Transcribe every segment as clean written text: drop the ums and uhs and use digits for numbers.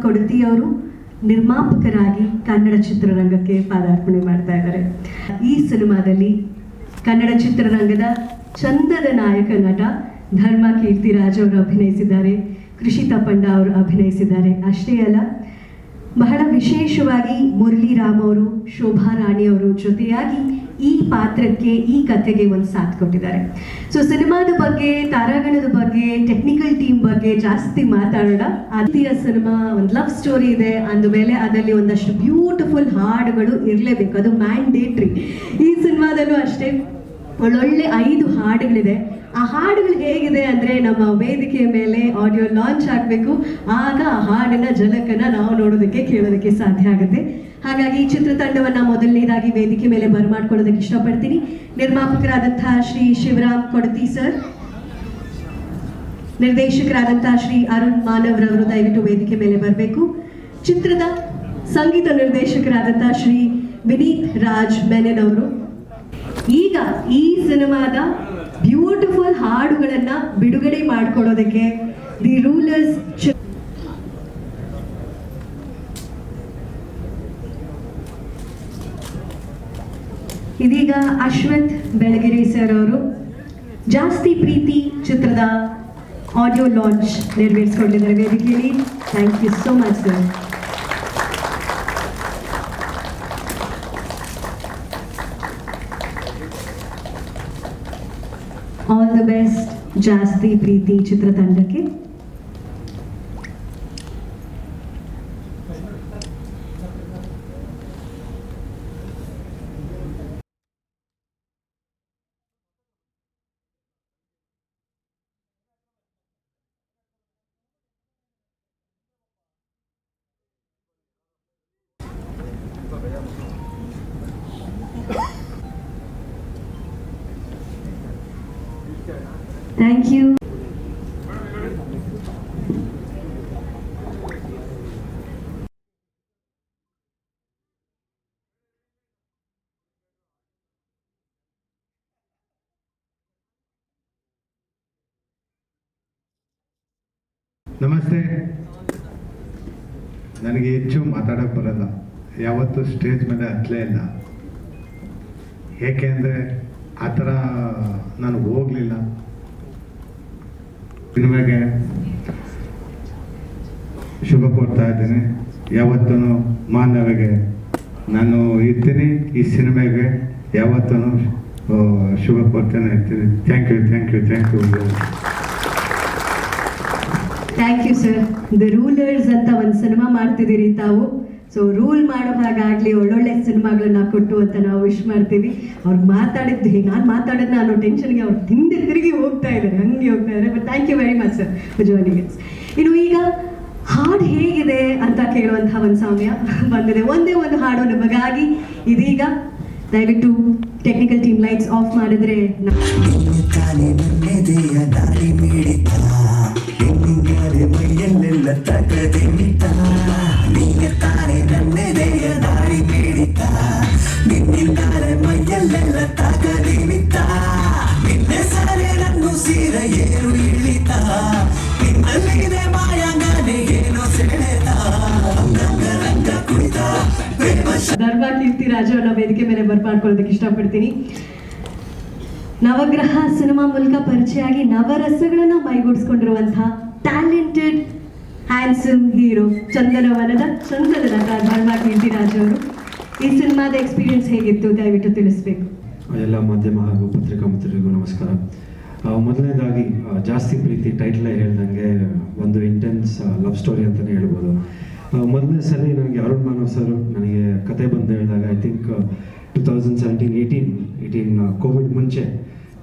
ಕೊಡತಿ ಅವರು ನಿರ್ಮಾಪಕರಾಗಿ ಕನ್ನಡ ಚಿತ್ರರಂಗಕ್ಕೆ ಪಾದಾರ್ಪಣೆ ಮಾಡ್ತಾ ಇದ್ದಾರೆ. ಈ ಸಿನಿಮಾದಲ್ಲಿ ಕನ್ನಡ ಚಿತ್ರರಂಗದ ಚಂದದ ನಾಯಕ ನಟ ಧರ್ಮ ಕೀರ್ತಿರಾಜ್ ಅವರು ಅಭಿನಯಿಸಿದ್ದಾರೆ, ಕೃಷಿತಾ ಪಂಡ ಅವರು ಅಭಿನಯಿಸಿದ್ದಾರೆ. ಅಷ್ಟೇ ಅಲ್ಲ, ಬಹಳ ವಿಶೇಷವಾಗಿ ಮುರಳಿ ರಾಮ್ ಅವರು, ಶೋಭಾ ರಾಣಿ ಅವರು ಜೊತೆಯಾಗಿ ಈ ಪಾತ್ರಕ್ಕೆ, ಈ ಕಥೆಗೆ ಒಂದು ಸಾಥ್ ಕೊಟ್ಟಿದ್ದಾರೆ. ಸೊ ಸಿನಿಮಾದ ಬಗ್ಗೆ, ತಾರಾಗಣದ ಬಗ್ಗೆ, ಟೆಕ್ನಿಕಲ್ ಟೀಮ್ ಬಗ್ಗೆ ಜಾಸ್ತಿ ಮಾತಾಡೋಣ. ಅತಿಯ ಸಿನಿಮಾ ಒಂದು ಲವ್ ಸ್ಟೋರಿ ಇದೆ ಅಂದಮೇಲೆ ಅದರಲ್ಲಿ ಒಂದಷ್ಟು ಬ್ಯೂಟಿಫುಲ್ ಹಾಡುಗಳು ಇರಲೇಬೇಕು, ಅದು ಮ್ಯಾಂಡೇಟ್ರಿ. ಈ ಸಿನಿಮಾದಲ್ಲೂ ಅಷ್ಟೇ ಒಳ್ಳೊಳ್ಳೆ 5 ಹಾಡುಗಳಿದೆ. ಆ ಹಾಡುಗಳು ಹೇಗಿದೆ ಅಂದರೆ ನಮ್ಮ ವೇದಿಕೆಯ ಮೇಲೆ ಆಡಿಯೋ ಲಾಂಚ್ ಆಗಬೇಕು, ಆಗ ಆ ಹಾಡಿನ ಝಲಕನ್ನ ನಾವು ನೋಡೋದಕ್ಕೆ, ಕೇಳೋದಕ್ಕೆ ಸಾಧ್ಯ ಆಗುತ್ತೆ. ಹಾಗಾಗಿ ಈ ಚಿತ್ರತಂಡವನ್ನು ಮೊದಲನೇದಾಗಿ ವೇದಿಕೆ ಮೇಲೆ ಬರಮಾಡ್ಕೊಳ್ಳೋದಕ್ಕೆ ಇಷ್ಟಪಡ್ತೀನಿ. ನಿರ್ಮಾಪಕರಾದಂತಹ ಶ್ರೀ ಶಿವರಾಮ್ ಕೊಡತಿ ಸರ್, ನಿರ್ದೇಶಕರಾದಂತಹ ಶ್ರೀ ಅರುಣ್ ಮಾನವ್ ರವರು ದಯವಿಟ್ಟು ವೇದಿಕೆ ಮೇಲೆ ಬರಬೇಕು. ಚಿತ್ರದ ಸಂಗೀತ ನಿರ್ದೇಶಕರಾದಂತಹ ಶ್ರೀ ವಿನೀತ್ ರಾಜ್ ಮೆನನ್ ಅವರು. ಈಗ ಈ ಸಿನಿಮಾದ ಬ್ಯೂಟಿಫುಲ್ ಹಾಡುಗಳನ್ನ ಬಿಡುಗಡೆ ಮಾಡಿಕೊಳ್ಳೋದಕ್ಕೆ ದಿ ರೂಲರ್ಸ್ ಇದೀಗ ಅಶ್ವಥ್ ಬೆಳಗೆರೆ ಸರ್ ಅವರು ಜಾಸ್ತಿ ಪ್ರೀತಿ ಚಿತ್ರದ ಆಡಿಯೋ ಲಾಂಚ್ ನೆರವೇರಿಸಿಕೊಂಡಿದ್ದಾರೆ ವೇದಿಕೆಯಲ್ಲಿ. Thank you so much sir. All the best ಜಾಸ್ತಿ ಪ್ರೀತಿ ಚಿತ್ರತಂಡಕ್ಕೆ. Thank you. ನಮಸ್ತೆ. ನನಗೆ ಹೆಚ್ಚು ಮಾತಾಡೋಕ್ಕೆ ಬರಲ್ಲ, ಯಾವತ್ತೂ ಸ್ಟೇಜ್ ಮೇಲೆ ಹತ್ತಲೇ ಇಲ್ಲ. ಏಕೆಂದರೆ ಆ ಥರ ನಾನು ಹೋಗಲಿಲ್ಲ. ಸಿನಿಮಾಗೆ ಶುಭ ಕೋರ್ತಾ ಇದ್ದೇನೆ. ಯಾವತ್ತೂ ಮಾನವಿಗೆ ನಾನು ಇರ್ತೀನಿ, ಈ ಸಿನಿಮಾಗೆ ಯಾವತ್ತೂ ಶುಭ ಕೋರ್ತಾನೆ ಇರ್ತೀನಿ. Thank you, thank you, thank you. Thank you sir. The rulers ಅಂತ ಒಂದು ಸಿನಿಮಾ ಮಾಡ್ತಿದ್ದೀರಿ ತಾವು. ಸೊ ರೂಲ್ ಮಾಡೋ ಹಾಗಾಗಲಿ, ಒಳ್ಳೊಳ್ಳೆ ಸಿನಿಮಾಗಳನ್ನ ಕೊಟ್ಟು ಅಂತ ನಾವು ವಿಶ್ ಮಾಡ್ತೀವಿ. ಅವ್ರಿಗೆ ಮಾತಾಡಿದ್ದು ನಾನು ಮಾತಾಡೋದನ್ನ ಅನ್ನೋ ಟೆನ್ಷನ್ಗೆ ಅವ್ರು ಹಿಂದೆ ತಿರುಗಿ ಹೋಗ್ತಾ ಇದ್ದಾರೆ, ಹಂಗೆ ಹೋಗ್ತಾ ಇದ್ದಾರೆ. But thank you very much sir for joining its. ಇನ್ನು ಈಗ ಹಾಡು ಹೇಗಿದೆ ಅಂತ ಕೇಳುವಂತಹ ಒಂದು ಸಮಯ ಬಂದಿದೆ. ಒಂದೇ ಒಂದು ಹಾಡು ನಮಗಾಗಿ ಇದೀಗ. ದಯವಿಟ್ಟು ಟೆಕ್ನಿಕಲ್ ಟೀಮ್ ಲೈಟ್ಸ್ ಆಫ್ ಮಾಡಿದ್ರೆ ಮೈಯಲ್ಲೆಲ್ಲ ತಗದಿಮಿತ ನೀನೆ ತಾನೆ ನನ್ನೆದೆಯ ದಾರಿ ಪೀಡಿತ ನಿನ್ನಿಂದಾರೆ ಮೈಯಲ್ಲೆಲ್ಲ ತಗದಿಮಿತ ನಿನ್ನೆ ಸಾರೆ ನನ್ನು ಸೀರ ಏನು ಇಳಿತ ನಿನ್ನಲ್ಲಿದೆ ಮಾಯಾಂಗನೆ ಏನು ಸೆಳೆತ ರಂಗ ಕುಳಿತ ಧರ್ಮ ಕೀರ್ತಿರಾಜ್ ಅವರ ವೇದಿಕೆ ಮೇಲೆ ಬರ್ಮಾಡ್ಕೊಳ್ಳೋದಕ್ಕೆ ಇಷ್ಟಪಡ್ತೀನಿ. ನವಗ್ರಹ ಸಿನಿಮಾ ಮೂಲಕ ಪರಿಚಯ ಆಗಿ ನವರಸಗಳನ್ನ ಮೈಗೂಡಿಸ್ಕೊಂಡಿರುವಂತಹ ಟ್ಯಾಲೆಂಟೆಡ್ ಹ್ಯಾಂಡ್ಸಮ್ ಹೀರೋ ಚಂದನವನದ ಚಂದದ ನಟ ಧರ್ಮ ಕೀರ್ತಿರಾಜ್ ಅವರು. ಈ ಸಿನಿಮಾದ ಎಕ್ಸ್ಪೀರಿಯನ್ಸ್ ಹೇಗಿತ್ತು ದಯವಿಟ್ಟು ತಿಳಿಸ್ಬೇಕು. ಎಲ್ಲ ಮಾಧ್ಯಮ ಹಾಗೂ ಪತ್ರಿಕಾ ಮಿತ್ರರಿಗೂ ನಮಸ್ಕಾರ. ಮೊದಲನೇದಾಗಿ ಜಾಸ್ತಿ ಪ್ರೀತಿ ಟೈಟ್ಲೇ ಹೇಳ್ದಂಗೆ ಒಂದು ಇಂಟೆನ್ಸ್ ಲವ್ ಸ್ಟೋರಿ ಅಂತಲೇ ಹೇಳ್ಬೋದು. ಮೊದಲನೇ ಸಲ ನನಗೆ ಅರುಣ್ ಮಾನವ್ ಸರ್ ನನಗೆ ಕತೆ ಬಂದು ಹೇಳಿದಾಗ ಐ ಥಿಂಕ್ 2017-18 ಕೋವಿಡ್ ಮುಂಚೆ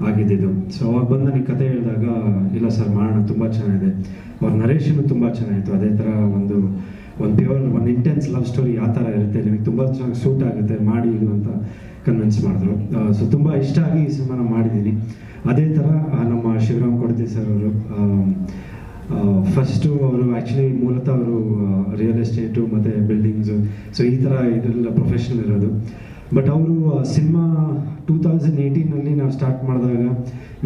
ಆಗಿದ್ದಿದ್ದು. ಸೊ ಅವಾಗ ಬಂದು ನನಗೆ ಕತೆ ಹೇಳಿದಾಗ ಇಲ್ಲ ಸರ್ ಮಾಡೋಣ, ತುಂಬ ಚೆನ್ನಾಗಿದೆ. ಅವ್ರ ನರೇಶನು ತುಂಬ ಚೆನ್ನಾಗಿತ್ತು. ಅದೇ ಥರ ಒಂದು ಪ್ಯೂರ್ ಒಂದು ಇಂಟೆನ್ಸ್ ಲವ್ ಸ್ಟೋರಿ ಯಾವ ಥರ ಇರುತ್ತೆ, ನಿಮಗೆ ತುಂಬ ಚೆನ್ನಾಗಿ ಸೂಟ್ ಆಗುತ್ತೆ, ಮಾಡಿ ಇದು ಅಂತ ಕನ್ವಿನ್ಸ್ ಮಾಡಿದ್ರು. ಸೊ ತುಂಬ ಇಷ್ಟ ಆಗಿ ಈ ಸಿನಿಮಾನ ಮಾಡಿದ್ದೀನಿ. ಅದೇ ಥರ ನಮ್ಮ ಶಿವರಾಮ್ ಕೊಡತಿ ಸರ್ ಅವರು ಫಸ್ಟು ಅವರು ಆ್ಯಕ್ಚುಲಿ ಮೂಲತಃ ಅವರು ರಿಯಲ್ ಎಸ್ಟೇಟು ಮತ್ತು ಬಿಲ್ಡಿಂಗ್ಸು, ಸೊ ಈ ಥರ ಇದರೆಲ್ಲ ಪ್ರೊಫೆಷನಲ್ ಇರೋದು. ಬಟ್ ಅವರು ಸಿನಿಮಾ 2018 ನಾವು ಸ್ಟಾರ್ಟ್ ಮಾಡಿದಾಗ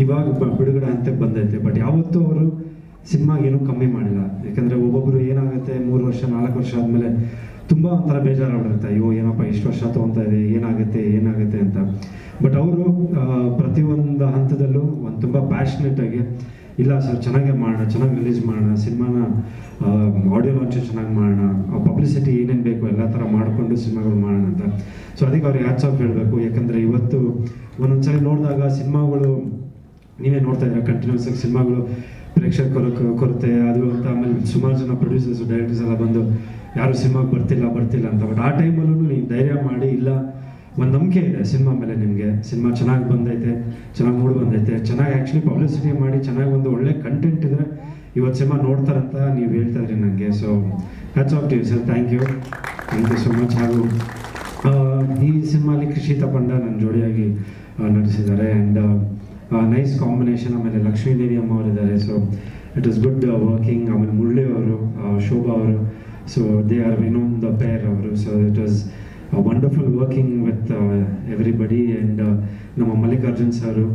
ಇವಾಗ ಬಿಡುಗಡೆ ಅಂತ ಬಂದೈತೆ. ಬಟ್ ಯಾವತ್ತೂ ಅವರು ಸಿನಿಮಾಗೇನು ಕಮ್ಮಿ ಮಾಡಿಲ್ಲ. ಯಾಕಂದರೆ ಒಬ್ಬೊಬ್ಬರು ಏನಾಗುತ್ತೆ 3 ವರ್ಷ 4 ವರ್ಷ ಆದಮೇಲೆ ತುಂಬ ಒಂಥರ ಬೇಜಾರಾಗ್ಬಿಡುತ್ತೆ, ಅಯ್ಯೋ ಏನಪ್ಪ ಇಷ್ಟು ವರ್ಷ ತೊಗೊತಾ ಇದೆ, ಏನಾಗುತ್ತೆ ಅಂತ. ಬಟ್ ಅವರು ಪ್ರತಿಯೊಂದು ಹಂತದಲ್ಲೂ ಒಂದು ತುಂಬ ಪ್ಯಾಷನೇಟಾಗಿ, ಇಲ್ಲ ಸರ್ ಚೆನ್ನಾಗೇ ಮಾಡೋಣ, ಚೆನ್ನಾಗಿ ರಿಲೀಸ್ ಮಾಡೋಣ, ಸಿನಿಮಾನ ಆಡಿಯೋ ಲಾಂಚು ಚೆನ್ನಾಗಿ ಮಾಡೋಣ, ಪಬ್ಲಿಸಿಟಿ ಏನೇನು ಬೇಕು ಎಲ್ಲ ಥರ ಮಾಡಿಕೊಂಡು ಸಿನಿಮಾಗಳು ಮಾಡೋಣ ಅಂತ. ಸೊ ಅದಕ್ಕೆ ಅವ್ರಿಗೆ ಹ್ಯಾಟ್ಸ್ ಆಫ್ ಹೇಳಬೇಕು. ಯಾಕಂದರೆ ಇವತ್ತು ಒಂದೊಂದ್ಸರಿ ನೋಡಿದಾಗ ಸಿನಿಮಾಗಳು ನೀವೇ ನೋಡ್ತಾ ಇದ್ದೀರಾ, ಕಂಟಿನ್ಯೂಸ್ ಆಗಿ ಸಿನಿಮಾಗಳು ಪ್ರೇಕ್ಷಕರ ಕೊರತೆ ಅದು ಅಂತ, ಆಮೇಲೆ ಸುಮಾರು ಜನ ಪ್ರೊಡ್ಯೂಸರ್ಸು ಡೈರೆಕ್ಟರ್ಸ್ ಎಲ್ಲ ಬಂದು ಯಾರು ಸಿನಿಮಾಗೆ ಬರ್ತಿಲ್ಲ ಅಂತ. ಬಟ್ ಆ ಟೈಮಲ್ಲೂ ನೀವು ಧೈರ್ಯ ಮಾಡಿ, ಇಲ್ಲ ಒಂದು ನಂಬಿಕೆ ಇದೆ ಸಿನಿಮಾ ಮೇಲೆ ನಿಮಗೆ, ಸಿನಿಮಾ ಚೆನ್ನಾಗಿ ಬಂದೈತೆ, ಚೆನ್ನಾಗಿ ಮೂಡ್ ಬಂದೈತೆ, ಚೆನ್ನಾಗಿ ಆ್ಯಕ್ಚುಲಿ ಪಬ್ಲಿಸಿಟಿ ಮಾಡಿ ಚೆನ್ನಾಗಿ ಒಂದು ಒಳ್ಳೆ ಕಂಟೆಂಟ್ ಇದ್ದರೆ ಇವತ್ತು ಸಿನಿಮಾ ನೋಡ್ತಾರಂತ ನೀವು ಹೇಳ್ತಾ ಇದ್ರಿ ನನಗೆ. So hats off to you sir, thank you so much. ಹಾಗೂ ಈ ಸಿನಿಮಾಲಿ ಕೃಷಿತಾ ಪಂಡ ನನ್ನ ಜೋಡಿಯಾಗಿ ನಟಿಸಿದ್ದಾರೆ, ಆ್ಯಂಡ್ ನೈಸ್ ಕಾಂಬಿನೇಷನ್. ಆಮೇಲೆ ಲಕ್ಷ್ಮೀದೇವಿ ಅಮ್ಮ ಅವರಿದ್ದಾರೆ, so it is good working. ಆಮೇಲೆ ಮುರಳಿ ಅವರು, ಶೋಭಾ ಅವರು, so they are renowned the pair ಅವರು. So it was wonderful working with everybody. And ನಮ್ಮ ಮಲ್ಲಿಕಾರ್ಜುನ್ ಸರು,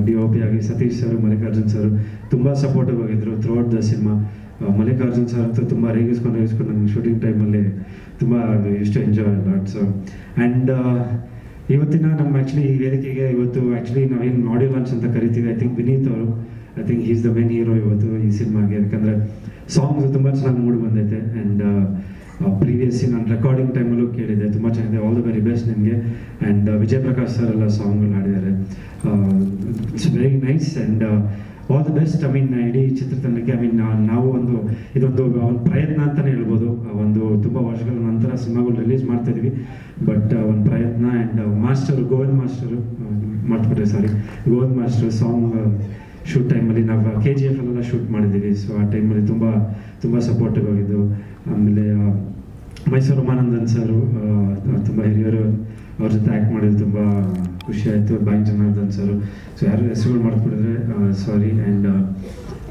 DOP ಆಗಿ ಸತೀಶ್ ಸರು, ಮಲ್ಲಿಕಾರ್ಜುನ್ ಸರು ತುಂಬ ಸಪೋರ್ಟಿವ್ ಆಗಿದ್ದರು throughout the cinema. Mallikarjun sir ಅಂತೂ ತುಂಬ ರೇಗಿಸ್ಕೊಂಡು ನಂಗೆ ಶೂಟಿಂಗ್ ಟೈಮಲ್ಲಿ ತುಂಬ ಇಷ್ಟು ಎಂಜಾಯ್ ಲಾಟ್. ಸೊ ಆ್ಯಂಡ್ ಇವತ್ತಿನ ನಮ್ಮ ಆ್ಯಕ್ಚುಲಿ ಈ ವೇದಿಕೆಗೆ ಇವತ್ತು ಆ್ಯಕ್ಚುಲಿ ನಾವೇನು ಆಡಿಯೋ ಲಾಂಚ್ ಅಂತ ಕರಿತೀವಿ, ಐ ಥಿಂಕ್ ವಿನೀತ್ ಅವರು, I think is the main hero ಇವತ್ತು ಈ ಸಿನಿಮಾಗೆ. ಯಾಕಂದರೆ ಸಾಂಗ್ಸ್ ತುಂಬ ಚೆನ್ನಾಗಿ ಮೂಡಿ ಬಂದೈತೆ. ಆ್ಯಂಡ್ ಪ್ರೀವಿಯಸ್ ನಾನು ರೆಕಾರ್ಡಿಂಗ್ ಟೈಮಲ್ಲೂ ಕೇಳಿದೆ, ತುಂಬ ಚೆನ್ನಾಗಿದೆ. ಆಲ್ ದ ವೆರಿ ಬೆಸ್ಟ್ ನಿಮಗೆ. ಆ್ಯಂಡ್ ವಿಜಯ್ ಪ್ರಕಾಶ್ ಸರ್ ಎಲ್ಲ ಸಾಂಗ್ಗಳು ಹಾಡಿದ್ದಾರೆ. It's very nice and all the best. I mean ಇಡೀ ಚಿತ್ರತಂಡಕ್ಕೆ, ಐ ಮೀನ್ ನಾವು ಇದೊಂದು ಒಂದು ಪ್ರಯತ್ನ ಅಂತಲೇ ಹೇಳ್ಬೋದು. ಒಂದು ತುಂಬ ವರ್ಷಗಳ ನಂತರ ಸಿನಿಮಾಗಳು ರಿಲೀಸ್ ಮಾಡ್ತಾ ಇದ್ವಿ, ಬಟ್ ಒಂದು ಪ್ರಯತ್ನ. And master Govind master Govind master song shoot ಟೈಮಲ್ಲಿ ನಾವು KGF ಎಲ್ಲ ಶೂಟ್ ಮಾಡಿದ್ದೀವಿ. ಸೊ ಆ ಟೈಮಲ್ಲಿ ತುಂಬ ಸಪೋರ್ಟಿವ್ ಆಗಿದ್ದು. ಆಮೇಲೆ ಮೈಸೂರು ಉಮಾನಂದನ್ ಸರು ತುಂಬ ಹಿರಿಯರು, ಅವ್ರ ಜೊತೆ ಆ್ಯಕ್ಟ್ ಮಾಡಿದ್ದು ತುಂಬ ಖುಷಿ ಆಯಿತು. ಬ್ಯಾಂಕ್ ಜನಾರ್ದನ್ ಸರು, ಸೊ ಯಾರು ಹೆಸರುಗಳು ಮಾಡ್ಕೊಂಡಿದ್ರೆ sorry. And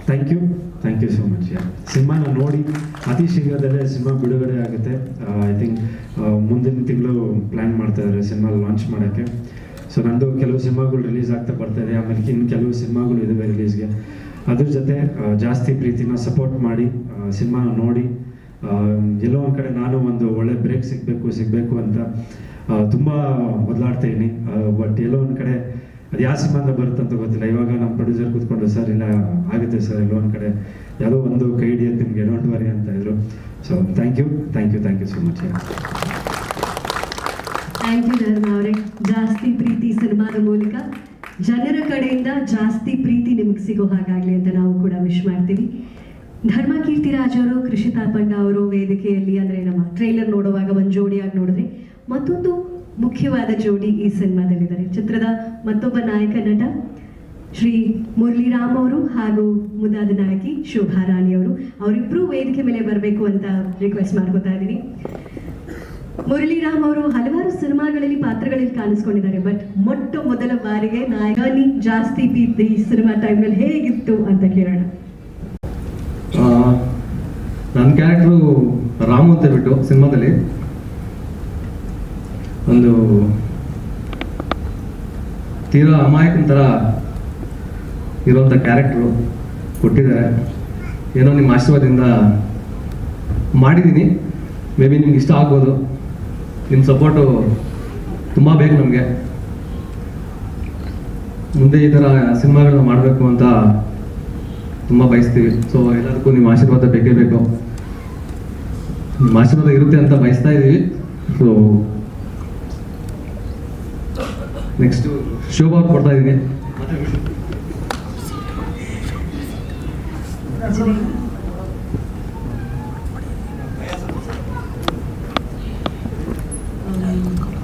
thank you so much. ಸಿನಿಮಾನ ನೋಡಿ ಅತಿ ಶೀಘ್ರದಲ್ಲೇ ಸಿನಿಮಾ ಬಿಡುಗಡೆ ಆಗುತ್ತೆ. ಐ ಥಿಂಕ್ ಮುಂದಿನ ತಿಂಗಳು ಪ್ಲ್ಯಾನ್ ಮಾಡ್ತಾ ಇದ್ದಾರೆ ಸಿನಿಮಾ ಲಾಂಚ್ ಮಾಡೋಕ್ಕೆ. ಸೊ ನಂದು ಕೆಲವು ಸಿನಿಮಾಗಳು ರಿಲೀಸ್ ಆಗ್ತಾ ಬರ್ತಾಯಿದೆ, ಆಮೇಲೆ ಇನ್ನು ಕೆಲವು ಸಿನಿಮಾಗಳು ಇದಾವೆ ರಿಲೀಸ್ಗೆ. ಅದ್ರ ಜೊತೆ ಜಾಸ್ತಿ ಪ್ರೀತಿನ ಸಪೋರ್ಟ್ ಮಾಡಿ ಸಿನಿಮಾನ ನೋಡಿ. ಎಲ್ಲೋ ಒಂದು ಕಡೆ ನಾನು ಒಂದು ಒಳ್ಳೆ ಬ್ರೇಕ್ ಸಿಗಬೇಕು ಅಂತ ತುಂಬ ಬದಲಾಡ್ತಾ ಇದ್ದೀನಿ. ಬಟ್ ಎಲ್ಲೋ ಒಂದು ಕಡೆ ಅದು ಯಾವ ಸಿನಿಮಾಂದ ಬರುತ್ತಂತ ಗೊತ್ತಿಲ್ಲ. ಇವಾಗ ನಮ್ಮ ಪ್ರೊಡ್ಯೂಸರ್ ಕೂತ್ಕೊಂಡು, ಸರ್ ಇಲ್ಲ ಆಗುತ್ತೆ ಸರ್, ಎಲ್ಲೋ ಒಂದು ಕಡೆ ಯಾವುದೋ ಒಂದು ಕೈ ಹಿಡಿಯೋದು ನಿಮಗೆ, ಡೋಂಟ್ ವರಿ ಅಂತ ಇದ್ರು. So thank you so much. Thank you Dharma ಅವರೇ. ಜಾಸ್ತಿ ಪ್ರೀತಿ ಸಿನಿಮಾದ ಮೂಲಕ ಜನರ ಕಡೆಯಿಂದ ಜಾಸ್ತಿ ಪ್ರೀತಿ ನಿಮಗೆ ಸಿಗೋ ಹಾಗಾಗಲಿ ಅಂತ ನಾವು ಕೂಡ ವಿಶ್ ಮಾಡ್ತೀವಿ. ಧರ್ಮ ಕೀರ್ತಿರಾಜ್ ಅವರು, ಕೃಷಿತಾ ಪಂಡ ಅವರು ವೇದಿಕೆಯಲ್ಲಿ, ಅಂದರೆ ನಮ್ಮ ಟ್ರೈಲರ್ ನೋಡುವಾಗ ಒಂದು ಜೋಡಿಯಾಗಿ ನೋಡಿದ್ರೆ, ಮತ್ತೊಂದು ಮುಖ್ಯವಾದ ಜೋಡಿ ಈ ಸಿನಿಮಾದಲ್ಲಿದ್ದಾರೆ. ಚಿತ್ರದ ಮತ್ತೊಬ್ಬ ನಾಯಕ ನಟ ಶ್ರೀ ಮುರಳೀರಾಮ್ ಅವರು ಹಾಗೂ ಮುದ್ದಾದ ನಾಯಕಿ ಶೋಭಾ ರಾಣಿ ಅವರು. ಅವರಿಬ್ಬರು ವೇದಿಕೆ ಮೇಲೆ ಬರಬೇಕು ಅಂತ ರಿಕ್ವೆಸ್ಟ್ ಮಾಡ್ಕೋತಾ ಇದ್ದೀನಿ. ಮುರಳೀರಾಮ್ ಅವರು ಹಲವಾರು ಸಿನಿಮಾಗಳಲ್ಲಿ ಪಾತ್ರಗಳಲ್ಲಿ ಕಾಣಿಸ್ಕೊಂಡಿದ್ದಾರೆ, ಬಟ್ ಮೊಟ್ಟ ಮೊದಲ ಬಾರಿಗೆ ನಾಯಕನಿ ಜಾಸ್ತಿ ಪ್ರೀತಿ ಸಿನಿಮಾ ಟೈಮ್ನಲ್ಲಿ ಹೇಗಿತ್ತು ಅಂತ ಕೇಳೋಣ. ನನ್ನ ಕ್ಯಾರೆಕ್ಟ್ರು ರಾಮು ಅಂತ ಬಿಟ್ಟು ಸಿನಿಮಾದಲ್ಲಿ ಒಂದು ತೀರಾ ಅಮಾಯಕನ ಥರ ಇರೋಂಥ ಕ್ಯಾರೆಕ್ಟ್ರು ಕೊಟ್ಟಿದ್ದಾರೆ. ಏನೋ ನಿಮ್ಮ ಆಶೀರ್ವಾದದಿಂದ ಮಾಡಿದ್ದೀನಿ. ಮೇ ಬಿ ನಿಮ್ಗೆ ಇಷ್ಟ ಆಗ್ಬೋದು. ನಿಮ್ಮ ಸಪೋರ್ಟು ತುಂಬ ಬೇಕು ನಮಗೆ. ಮುಂದೆ ಈ ಥರ ಸಿನಿಮಾಗಳನ್ನ ಮಾಡಬೇಕು ಅಂತ ತುಂಬ ಬಯಸ್ತೀವಿ. ಸೊ ಎಲ್ಲದಕ್ಕೂ ನಿಮ್ಮ ಆಶೀರ್ವಾದ ಬೇಕೇ ಬೇಕು. ನಿಮ್ಮ ಆಶೀರ್ವಾದ ಇರುತ್ತೆ ಅಂತ ಬಯಸ್ತಾ ಇದ್ದೀವಿ. ಸೊ ನೆಕ್ಸ್ಟು ಶೋಭಾ ಕೊಡ್ತಾ ಇದ್ದೀನಿ.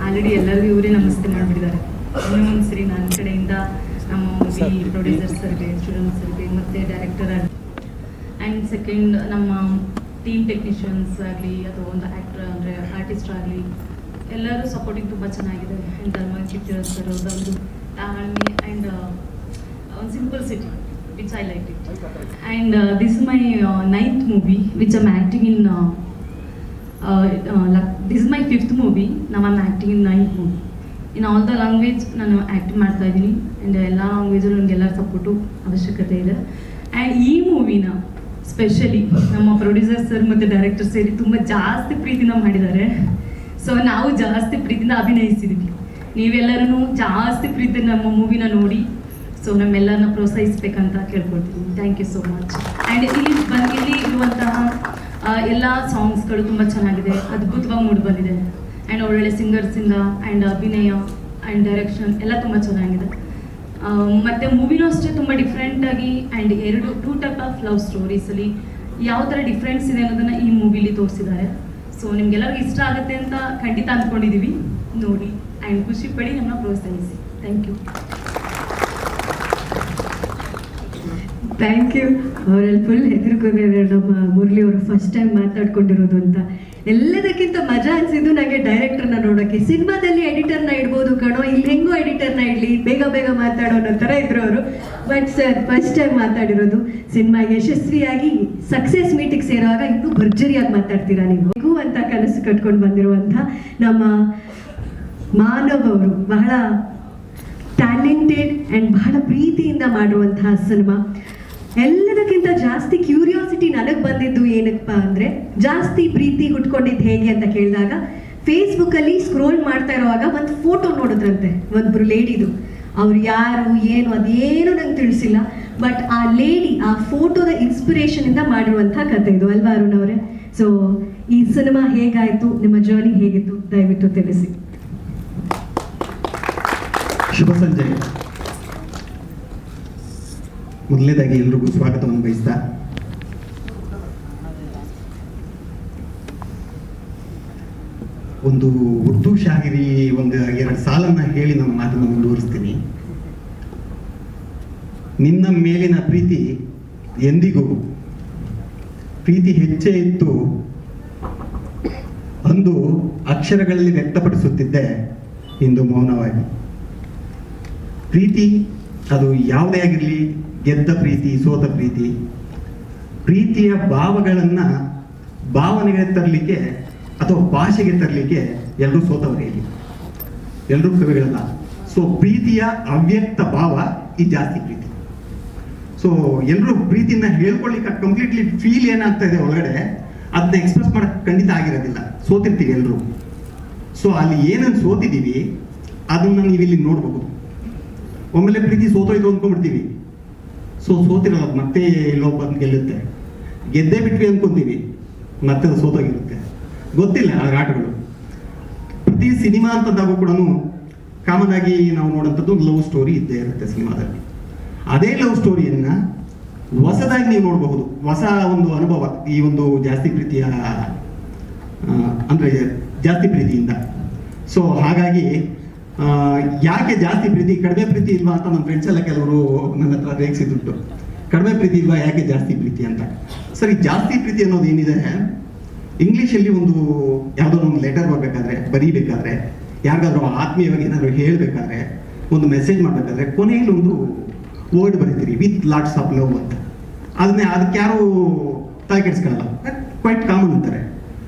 ಆಲ್ರೆಡಿ ಎಲ್ಲರಿಗೂ ಇವರೇ ನಮಸ್ತೆ ಮಾಡಿಬಿಟ್ಟಿದ್ದಾರೆ. ಇನ್ನೊಂದು ಸರಿ ನನ್ನ ಕಡೆಯಿಂದ ನಮ್ಮ ಮೂವಿ ಪ್ರೊಡ್ಯೂಸರ್ ಸರ್ಗೆ, ಸ್ಟೂಡೆಂಟ್ ಸರ್ಗೆ, ಮತ್ತು ಡೈರೆಕ್ಟರ್ ಆ್ಯಂಡ್ ಸೆಕೆಂಡ್ ನಮ್ಮ ಟೀಮ್ ಟೆಕ್ನಿಷಿಯನ್ಸ್ ಆಗಲಿ ಅಥವಾ ಒಂದು ಆ್ಯಕ್ಟರ್ ಅಂದರೆ ಆರ್ಟಿಸ್ಟ್ ಆಗಲಿ ಎಲ್ಲರೂ ಸಪೋರ್ಟಿಂಗ್ ತುಂಬ ಚೆನ್ನಾಗಿದೆ. ಆ್ಯಂಡ್ ಧರ್ಮ ಕೀರ್ತಿರಾಜ್ ಸರ್ ಅವ್ರದ್ದು ತಾಳ್ಮೆ ಆ್ಯಂಡ್ ಒಂದು simplicity which I like it. And this is my 9th movie which I'm acting in this is my 5th movie. Now I'm acting in 9th movie. In all the language ನಾನು act ಮಾಡ್ತಾ ಇದ್ದೀನಿ. And ಎಲ್ಲ ಲ್ಯಾಂಗ್ವೇಜಲ್ಲೂ ನನಗೆ ಎಲ್ಲರ support ಅವಶ್ಯಕತೆ ಇದೆ. And ಈ ಮೂವಿನ specially ನಮ್ಮ ಪ್ರೊಡ್ಯೂಸರ್ ಸರ್ ಮತ್ತು ಡೈರೆಕ್ಟರ್ ಸೇರಿ ತುಂಬ ಜಾಸ್ತಿ ಪ್ರೀತಿನ ಮಾಡಿದ್ದಾರೆ. ಸೊ ನಾವು ಜಾಸ್ತಿ ಪ್ರೀತಿನ ಅಭಿನಯಿಸಿದ್ವಿ. ನೀವೆಲ್ಲರೂ ಜಾಸ್ತಿ ಪ್ರೀತಿ ನಮ್ಮ ಮೂವಿನ ನೋಡಿ ಸೊ ನಮ್ಮೆಲ್ಲರನ್ನ ಪ್ರೋತ್ಸಾಹಿಸ್ಬೇಕಂತ ಕೇಳ್ಕೊಳ್ತೀನಿ. Thank you so much. And ಇಲ್ಲಿ ಇರುವಂತಹ ಎಲ್ಲ ಸಾಂಗ್ಸ್ಗಳು ತುಂಬ ಚೆನ್ನಾಗಿದೆ, ಅದ್ಭುತವಾಗಿ ಮೂಡಿ ಬಂದಿದೆ. ಆ್ಯಂಡ್ ಒಳ್ಳೊಳ್ಳೆ ಸಿಂಗರ್ಸಿಂದ ಆ್ಯಂಡ್ ಅಭಿನಯ ಆ್ಯಂಡ್ ಡೈರೆಕ್ಷನ್ ಎಲ್ಲ ತುಂಬ ಚೆನ್ನಾಗಿದೆ. ಮತ್ತು ಮೂವಿನೂ ಅಷ್ಟೇ ತುಂಬ ಡಿಫ್ರೆಂಟಾಗಿ and two type of love ಸ್ಟೋರೀಸಲ್ಲಿ ಯಾವ ಥರ ಡಿಫ್ರೆನ್ಸ್ ಇದೆ ಅನ್ನೋದನ್ನು ಈ ಮೂವಿಲಿ ತೋರಿಸಿದ್ದಾರೆ. ಸೊ ನಿಮ್ಗೆಲ್ಲರಿಗೂ ಇಷ್ಟ ಆಗುತ್ತೆ ಅಂತ ಖಂಡಿತ ಅಂದ್ಕೊಂಡಿದ್ದೀವಿ. ನೋಡಿ ಆ್ಯಂಡ್ ಖುಷಿ ಪಡಿ ನಮ್ಮನ್ನ ಪ್ರೋತ್ಸಾಹಿಸಿ. Thank you. Thank you. ಅವರಲ್ಲಿ ಫುಲ್ ಹೆದರ್ಕೊಂಡಿದ್ದಾರೆ ನಮ್ಮ ಮುರಳಿ ಅವರು ಫಸ್ಟ್ ಟೈಮ್ ಮಾತಾಡ್ಕೊಂಡಿರೋದು ಅಂತ. ಎಲ್ಲದಕ್ಕಿಂತ ಮಜಾ ಅನಿಸಿದ್ದು ನನಗೆ ಡೈರೆಕ್ಟರ್ನ ನೋಡೋಕ್ಕೆ. ಸಿನಿಮಾದಲ್ಲಿ ಎಡಿಟರ್ನ ಇಡ್ಬೋದು ಕಣೋ, ಇಲ್ಲಿ ಹೆಂಗೋ ಎಡಿಟರ್ನ ಇಡಲಿ, ಬೇಗ ಬೇಗ ಮಾತಾಡೋ ಅನ್ನೋ ಥರ ಇದ್ರು ಅವರು. ಬಟ್ ಸರ್ ಫಸ್ಟ್ ಟೈಮ್ ಮಾತಾಡಿರೋದು. ಸಿನಿಮಾ ಯಶಸ್ವಿಯಾಗಿ ಸಕ್ಸಸ್ ಮೀಟಿಗೆ ಸೇರುವಾಗ ಇನ್ನೂ ಭರ್ಜರಿಯಾಗಿ ಮಾತಾಡ್ತೀರಾ ನೀವು ಅಂತ ಕನಸು ಕಟ್ಕೊಂಡು ಬಂದಿರುವಂಥ ನಮ್ಮ ಮಾನವ್ ಅವರು ಬಹಳ ಟ್ಯಾಲೆಂಟೆಡ್ ಆ್ಯಂಡ್ ಬಹಳ ಪ್ರೀತಿಯಿಂದ ಮಾಡಿರುವಂತಹ ಸಿನಿಮಾ. ಎಲ್ಲದಕ್ಕಿಂತ ಜಾಸ್ತಿ ಕ್ಯೂರಿಯಾಸಿಟಿ ನನಗೆ ಬಂದಿದ್ದು ಏನಪ್ಪ ಅಂದರೆ, ಜಾಸ್ತಿ ಪ್ರೀತಿ ಹುಟ್ಕೊಂಡಿದ್ದು ಹೇಗೆ ಅಂತ ಕೇಳಿದಾಗ ಫೇಸ್ಬುಕ್ಕಲ್ಲಿ ಸ್ಕ್ರೋಲ್ ಮಾಡ್ತಾ ಇರುವಾಗ ಒಂದು ಫೋಟೋ ನೋಡಿದ್ರಂತೆ ಒಬ್ಬರು ಲೇಡಿದು. ಅವ್ರು ಯಾರು ಏನು ಅದೇನು ನಂಗೆ ತಿಳಿಸಿಲ್ಲ. ಬಟ್ ಆ ಲೇಡಿ ಆ ಫೋಟೋದ ಇನ್ಸ್ಪಿರೇಷನಿಂದ ಮಾಡಿರುವಂಥ ಕಥೆ ಇದು ಅಲ್ವಾ ಅರುಣ್ ಅವರೇ? ಸೊ ಈ ಸಿನಿಮಾ ಹೇಗಾಯಿತು, ನಿಮ್ಮ ಜರ್ನಿ ಹೇಗಿತ್ತು ದಯವಿಟ್ಟು ತಿಳಿಸಿ. ಶುಭ ಸಂಜೆ. ಮೊದಲನೇದಾಗಿ ಎಲ್ರಿಗೂ ಸ್ವಾಗತವನ್ನು ಬಯಸ್ತಾ, ಒಂದು ಉರ್ದು ಶಾಹಿರಿ ಒಂದು 2 ಸಾಲನ್ನ ಹೇಳಿ ನನ್ನ ಮಾತನ್ನು ಮುಂದುವರಿಸ್ತೀನಿ. ನಿನ್ನ ಮೇಲಿನ ಪ್ರೀತಿ ಎಂದಿಗೂ ಪ್ರೀತಿ ಹೆಚ್ಚೇ ಇತ್ತು ಅಂದು ಅಕ್ಷರಗಳಲ್ಲಿ ವ್ಯಕ್ತಪಡಿಸುತ್ತಿದ್ದೆ, ಇಂದು ಮೌನವಾಗಿ. ಪ್ರೀತಿ ಅದು ಯಾವುದೇ ಆಗಿರಲಿ, ಗೆದ್ದ ಪ್ರೀತಿ, ಸೋತ ಪ್ರೀತಿ, ಪ್ರೀತಿಯ ಭಾವಗಳನ್ನು ಭಾವನೆಗೆ ತರಲಿಕ್ಕೆ ಅಥವಾ ಭಾಷೆಗೆ ತರಲಿಕ್ಕೆ ಎಲ್ಲರೂ ಸೋತವರೇ ಇಲ್ಲಿ, ಎಲ್ಲರೂ ಕವಿಗಳಲ್ಲ. ಸೊ ಪ್ರೀತಿಯ ಅವ್ಯಕ್ತ ಭಾವ ಈ ಜಾಸ್ತಿ ಪ್ರೀತಿ. ಸೊ ಎಲ್ಲರೂ ಪ್ರೀತಿನ ಹೇಳ್ಕೊಳ್ಳಿಕ್ಕೆ ಕಂಪ್ಲೀಟ್ಲಿ ಫೀಲ್ ಏನಾಗ್ತಾ ಇದೆ ಒಳಗಡೆ ಅದನ್ನ ಎಕ್ಸ್ಪ್ರೆಸ್ ಮಾಡಕ್ಕೆ ಖಂಡಿತ ಆಗಿರೋದಿಲ್ಲ, ಸೋತಿರ್ತೀವಿ ಎಲ್ಲರೂ. ಸೊ ಅಲ್ಲಿ ಏನನ್ನು ಸೋತಿದ್ದೀವಿ ಅದನ್ನ ನೀವು ಇಲ್ಲಿ ನೋಡ್ಬೋದು. ಒಮ್ಮೆಲೆ ಪ್ರೀತಿ ಸೋತೋಯ್ತು ಅಂದ್ಕೊಂಡ್ಬಿಡ್ತೀವಿ. ಸೊ ಸೋತಿರಲ್ಲ, ಮತ್ತೆ ಎಲ್ಲೋ ಬಂದು ಗೆಲ್ಲುತ್ತೆ. ಗೆದ್ದೇ ಬಿಟ್ವಿ ಅಂದ್ಕೊಂತೀವಿ, ಮತ್ತೆ ಅದು ಸೋತೋಗಿರುತ್ತೆ. ಗೊತ್ತಿಲ್ಲ ಆ ಆಟಗಳು. ಪ್ರತಿ ಸಿನಿಮಾ ಅಂತಂದಾಗ ಕೂಡ ಕಾಮನ್ ಆಗಿ ನಾವು ನೋಡೋಂಥದ್ದು ಲವ್ ಸ್ಟೋರಿ ಇದ್ದೇ ಇರುತ್ತೆ ಸಿನಿಮಾದಲ್ಲಿ. ಅದೇ ಲವ್ ಸ್ಟೋರಿಯನ್ನ ಹೊಸದಾಗಿ ನೀವು ನೋಡಬಹುದು, ಹೊಸ ಒಂದು ಅನುಭವ ಈ ಒಂದು ಜಾಸ್ತಿ ಪ್ರೀತಿಯ ಅಂದರೆ ಜಾಸ್ತಿ ಪ್ರೀತಿಯಿಂದ. ಸೊ ಹಾಗಾಗಿ ಯಾಕೆ ಜಾಸ್ತಿ ಪ್ರೀತಿ ಕಡಿಮೆ ಪ್ರೀತಿ ಇಲ್ವಾ ಅಂತ ನನ್ನ ಫ್ರೆಂಡ್ಸ್ ಎಲ್ಲ ಕೆಲವರು ನನ್ನ ಹತ್ರ ರೇಗಿಸಿದುಂಟು. ಕಡಿಮೆ ಪ್ರೀತಿ ಇಲ್ವಾ, ಯಾಕೆ ಜಾಸ್ತಿ ಪ್ರೀತಿ ಅಂತ. ಸರಿ, ಜಾಸ್ತಿ ಪ್ರೀತಿ ಅನ್ನೋದು ಏನಿದೆ, ಇಂಗ್ಲೀಷಲ್ಲಿ ಒಂದು ಯಾವುದೋ ಒಂದು ಲೆಟರ್ ಬರೀಬೇಕಾದ್ರೆ, ಯಾರಿಗಾದ್ರೂ ಆತ್ಮೀಯವಾಗಿ ಏನಾದರೂ ಹೇಳಬೇಕಾದ್ರೆ, ಒಂದು ಮೆಸೇಜ್ ಮಾಡಬೇಕಾದ್ರೆ ಕೊನೆಯಲ್ಲಿ ಒಂದು ವರ್ಡ್ ಬರೀತೀರಿ, ವಿತ್ ಲಾಟ್ಸ್ ಆಫ್ ಲವ್ ಅಂತ. ಅದಕ್ಕೆ ಯಾರು ತಲೆ ಕೆಡಿಸ್ಕೊಳ್ಳಲ್ಲ, ಕ್ವೈಟ್ ಕಾಮನ್ ಅಂತಾರೆ.